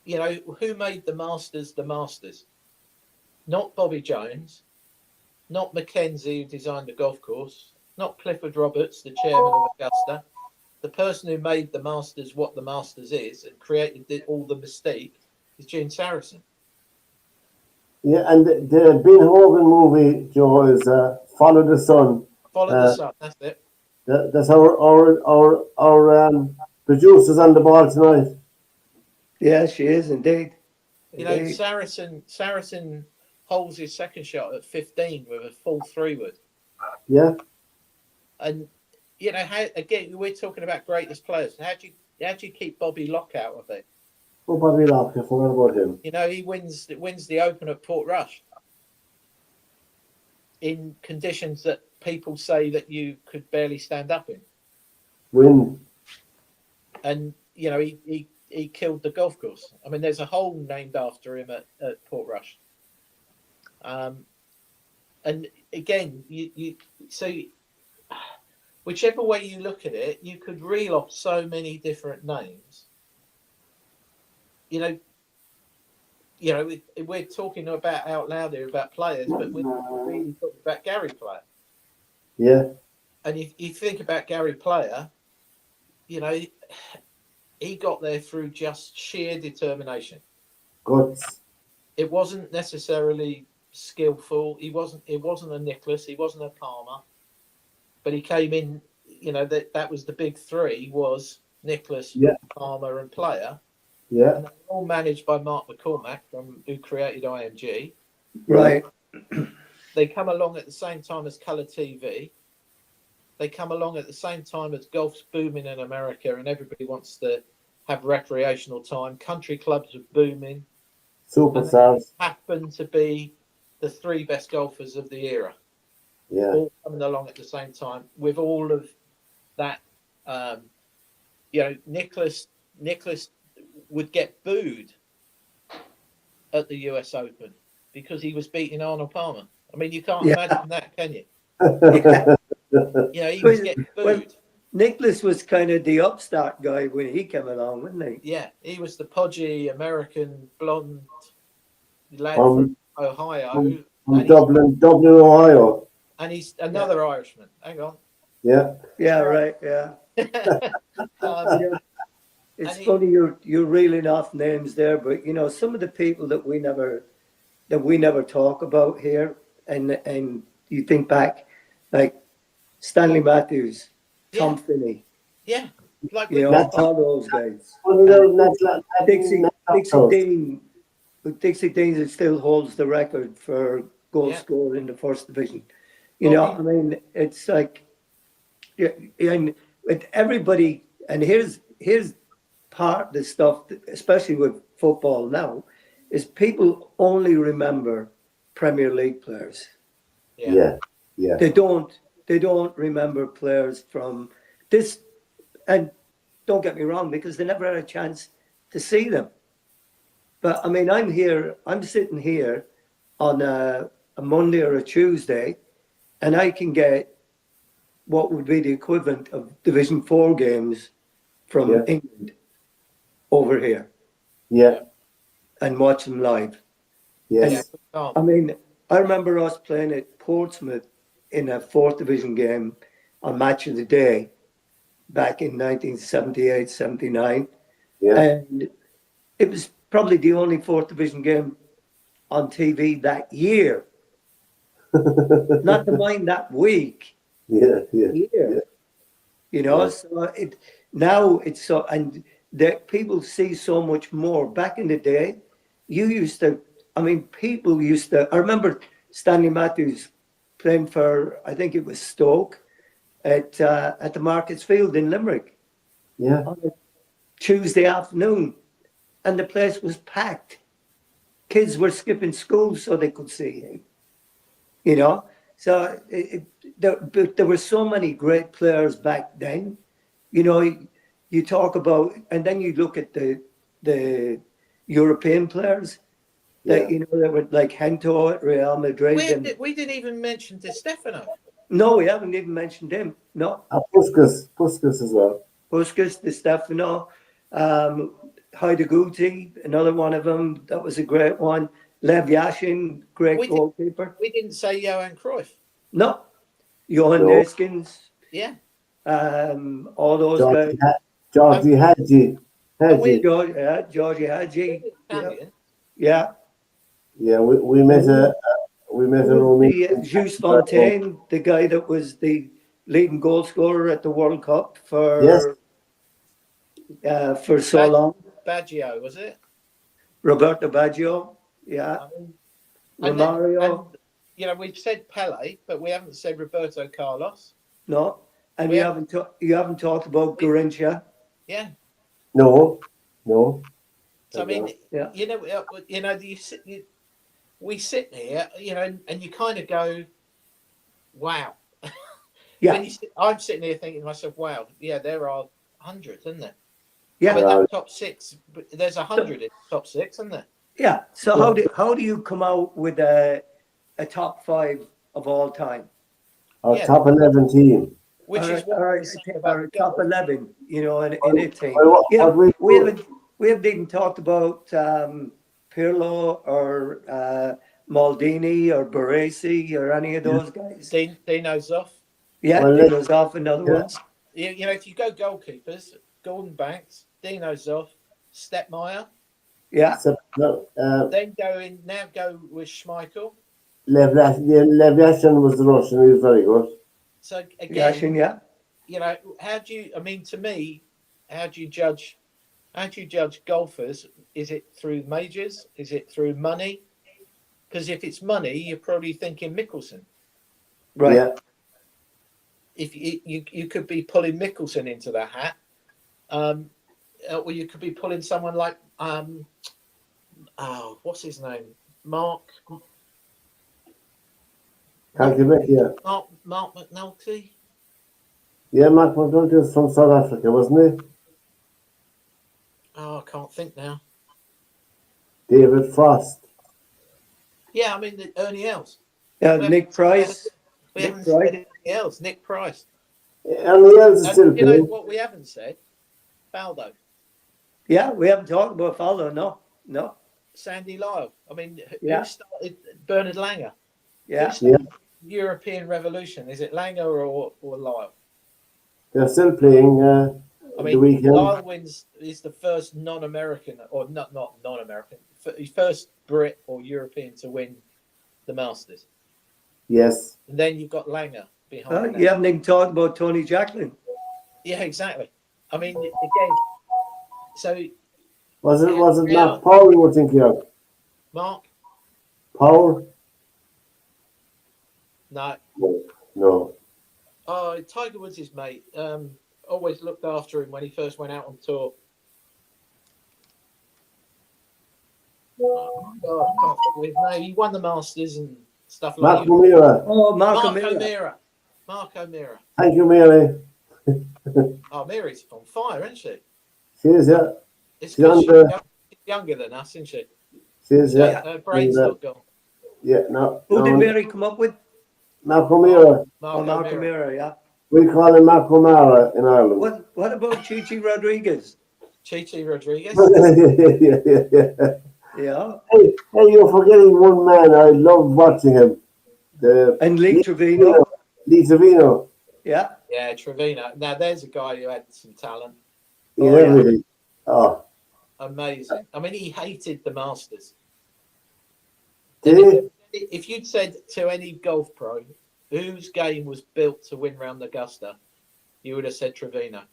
you know, who made the Masters? Not Bobby Jones, not Mackenzie who designed the golf course, not Clifford Roberts, the chairman of Augusta. The person who made the Masters what the Masters is and created all the mystique is Gene Saracen. Yeah, and the Ben Hogan movie, Joe, is Follow the Sun. Follow the sun. That's it. That's our producers on the ball tonight. Yeah, she is indeed. You know, Saracen holds his second shot at 15 with a full 3-wood. Yeah. And you know, how again we're talking about greatest players. How do you keep Bobby Locke out of it? Oh, Bobby Locke, I forgot about him. You know, he wins the Open at Portrush in conditions that people say that you could barely stand up in. Win. And you know, he killed the golf course. I mean, there's a hole named after him at Portrush. And again, so whichever way you look at it, you could reel off so many different names. You know, we're talking about out loud here about players, but we're really talking about Gary Player. Yeah. And if you think about Gary Player, you know, he got there through just sheer determination. Guts. It wasn't necessarily skillful. It wasn't a Nicholas. He wasn't a Palmer. But he came in, you know, that was the big three was Nicholas, Palmer and Player. Yeah. And they were all managed by Mark McCormack, who created IMG. Right. They come along at the same time as Colour TV. They come along at the same time as golf's booming in America and everybody wants to have recreational time. Country clubs are booming. Superstars. Happen to be the three best golfers of the era. Yeah. All coming along at the same time with all of that. You know, Nicholas would get booed at the US Open because he was beating Arnold Palmer. I mean, you can't imagine that, can you? You know, he was getting Well, booed. Nicholas was kind of the upstart guy when he came along, wasn't he? Yeah, he was the podgy American blonde lad From, from Ohio, from Dublin, Ohio. and he's another Irishman. Hang on. Yeah. Yeah, So, right. Yeah. You know, it's And he- funny you're reeling off names there, but you know some of the people that we never talk about here, and you think back, like Stanley Matthews, Tom yeah, Finney, yeah, like you we know, That's all those guys. wasn't And that Dixie Dixie house. Dean, but Dixie Dean still holds the record for goal Yeah. scored in the first division. You Well, know, I mean, it's like, yeah, and with everybody, and here's part of the stuff, especially with football now, is people only remember Premier League players. yeah, Yeah. They don't remember players from this, and don't get me wrong, because they never had a chance to see them. But I mean, I'm sitting here on a Monday or a Tuesday, and I can get what would be the equivalent of Division 4 games from Yeah. England over here Yeah. and watch them live. Yes. oh, I mean, I remember us playing at Portsmouth in a fourth division game on Match of the Day back in 1978, 79. Yeah. And it was probably the only fourth division game on TV that year. Not to mind that week. Yeah. Year. You know, Yeah. so now it's so, and that people see so much more. Back in the day, people used to. I remember Stanley Matthews playing for, I think it was Stoke, at the Markets Field in Limerick Yeah. on a Tuesday afternoon, and the place was packed. Kids were skipping school so they could see him. You know, so there were so many great players back then. You know, you talk about, and then you look at the European players that Yeah. that were like Hento at Real Madrid. And we didn't even mention Di Stefano. no, we haven't even mentioned him. No, Puskas as well. Puskas, Di Stefano, Haida Guti, another one of them. That was a great one. Lev Yashin, great goalkeeper. We didn't say Johan Cruyff. No, Johan No. Neskins, Yeah, all those guys. Georgie Hadji. Georgie Hadji. Italian. Yeah. Yeah, we met a Romanian. Jules Fontaine, the guy that was the leading goal scorer at the World Cup Yes. For so long. Baggio, was it? Roberto Baggio. Yeah. Romario. And we've said Pele, but we haven't said Roberto Carlos. No. And you haven't talked about Garrincha. Yeah. No. So I mean, Yeah. we sit here, and you kind of go, "Wow." Yeah. I'm sitting here thinking to myself, "Wow, yeah, there are hundreds, isn't there?" Yeah. I mean, that top six, but there's 100 in the top six, isn't there? Yeah. So how do you come out with a top 5 of all time? Our top 11 team. Which is what Or we're saying about top 11, in a team. What We haven't even talked about Pirlo or Maldini or Baresi or any of those guys. Dino Zoff. Yeah, Well, Dino's off another one. If you go goalkeepers, Gordon Banks, Dino Zoff, Stepmeyer. Yeah. So, Then go with Schmeichel. Lev Yashin was the Russian. He was very good. So again, Yashin, yeah. how do you? I mean, to me, how do you judge golfers? Is it through majors? Is it through money? Because if it's money, you're probably thinking Mickelson. Right. Yeah. If you could be pulling Mickelson into that hat, or you could be pulling someone like what's his name, Mark McNulty. Yeah, Mark McNulty was from South Africa, wasn't he? Oh, I can't think now. David Frost. Yeah, I mean Ernie Els. Yeah, Nick Price. We haven't said else, Nick Price. And the else is And still you know playing. what we haven't said? Baldo, Yeah, we haven't talked about Faldo. No. Sandy Lyle. I mean, Yeah. who started Bernard Langer? Who Yeah. started the European Revolution? Is it Langer or Lyle? They're still playing I the mean, weekend. Lyle is the first non-American, or not non-American, first Brit or European to win the Masters. Yes. And then you've got Langer behind that. You haven't even talked about Tony Jacklin. Yeah, exactly. I mean, again, so Was it Yeah. Mark Powell you were thinking of? Mark, Powell? no. No. Oh, Tiger Woods' his mate. Always looked after him when he first went out on tour. Oh, God, I can't think of his name. He won the Masters and stuff like Mark that. O'Meara. Oh, Mark Mark O'Meara. O'Meara. Mark O'Meara. Thank you, Mary. Oh, Mary's on fire, isn't she? She is, yeah. It's She's because on she's younger than us, isn't she? She is, yeah. Her brain's And, not gone. Yeah, no. Who did no, Mary come up with? Mark O'Meara. Mark Mark O'Meara. O'Meara, yeah. We call him Mark O'Mara in Ireland. What about Chichi Rodriguez? Chichi Rodriguez. yeah. Yeah. Hey, you're forgetting one man. I love watching him. And Lee Trevino. Lee Trevino. Yeah. Yeah, Trevino. Now, there's a guy who had some talent. Yeah, Oh, yeah. really. Oh, Amazing. I mean, he hated the Masters. did And he? if you'd said to any golf pro whose game was built to win round Augusta, you would have said Trevino.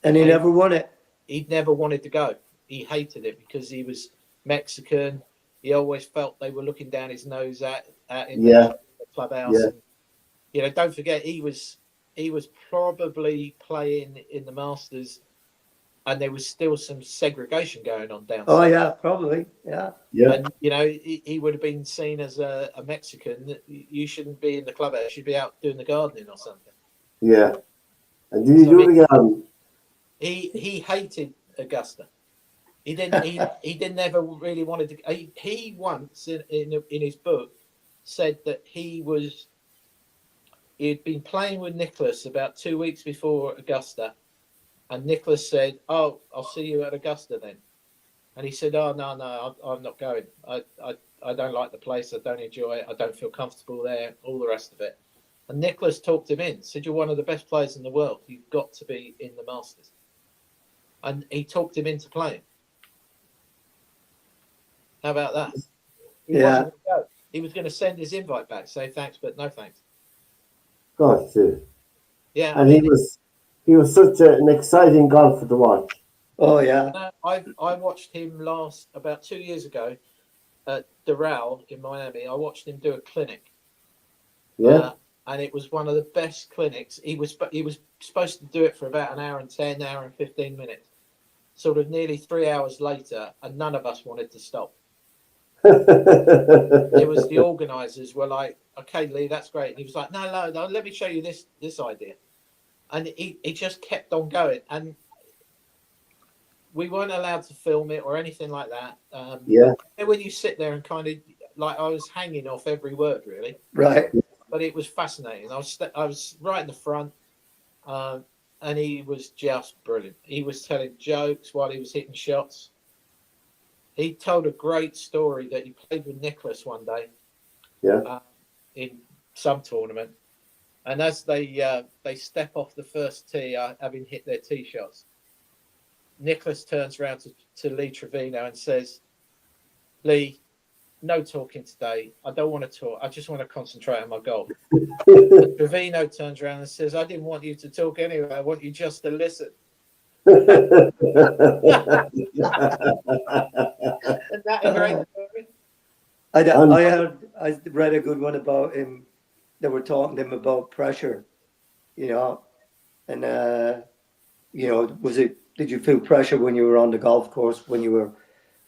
And he never won it. He'd never wanted to go. He hated it because he was Mexican. He always felt they were looking down his nose at him Yeah. in the clubhouse. Yeah. And, you know, don't forget he was probably playing in the Masters, and there was still some segregation going on down Oh, south. yeah, probably. Yeah. Yeah. And you know, he would have been seen as a Mexican. You shouldn't be in the clubhouse. You should be out doing the gardening or something. Yeah. And did he So, do I mean, it again? He hated Augusta. He didn't ever really wanted to. He once in his book said that he'd been playing with Nicholas about 2 weeks before Augusta, and Nicholas said, "Oh, I'll see you at Augusta then." And he said, "Oh no, I'm not going. I don't like the place. I don't enjoy it. I don't feel comfortable there. All the rest of it." And Nicholas talked him in. Said, "You're one of the best players in the world. You've got to be in the Masters." And he talked him into playing. How about that? He Yeah. wasn't going to go. He was going to send his invite back, say thanks, but no thanks. Gosh, too. Yeah, And he was such an exciting golfer to watch. Oh, yeah. I watched him about 2 years ago at Doral in Miami. I watched him do a clinic. Yeah. And it was one of the best clinics. He was supposed to do it for about an hour and 10, hour and 15 minutes. Sort of nearly 3 hours later, and none of us wanted to stop. It was the organisers were like, "Okay, Lee, that's great." And he was like, no, let me show you this idea. And he just kept on going. And we weren't allowed to film it or anything like that. Yeah. And when you sit there and kind of, like, I was hanging off every word, really. Right. But it was fascinating. I was right in the front, and he was just brilliant. He was telling jokes while he was hitting shots. He told a great story that he played with Nicholas one day. Yeah. In some tournament, and as they step off the first tee, having hit their tee shots, Nicholas turns around to Lee Trevino and says, "Lee, no talking today. I don't want to talk. I just want to concentrate on my golf." And Trevino turns around and says, "I didn't want you to talk anyway. I want you just to listen." Isn't that a great story? I read a good one about him. They were talking to him about pressure, you know, and you know, did you feel pressure when you were on the golf course, when you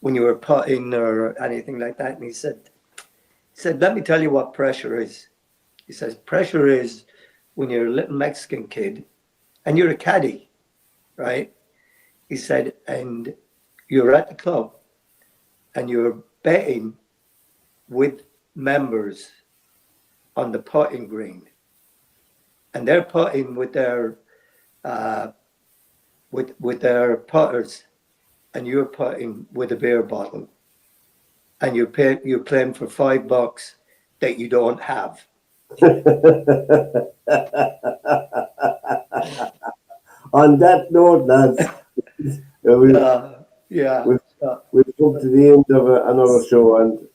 were putting or anything like that? And he said, "Let me tell you what pressure is." He says, "Pressure is when you're a little Mexican kid and you're a caddy, right?" He said, "and you're at the club and you're betting with members on the putting green, and they're putting with their with their putters, and you're putting with a beer bottle, and you're playing for $5 that you don't have. On that note, lads, we've, Yeah. we've come to the end of another show, and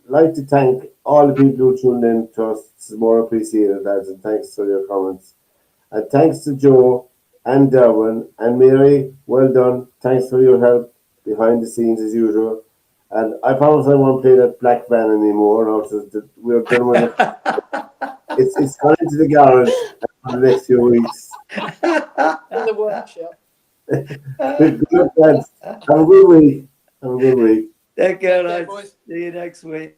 like to thank all the people who tuned in to us. It's more appreciated, lads, and thanks for your comments. And thanks to Joe and Derwin and Mary. Well done. Thanks for your help behind the scenes as usual. And I promise I won't play that black van anymore. We're done with it. It's gone into the garage for the next few weeks. In the workshop. Good luck, lads. Have a good week. Have a good week. Take care, Okay, lads. boys. See you next week.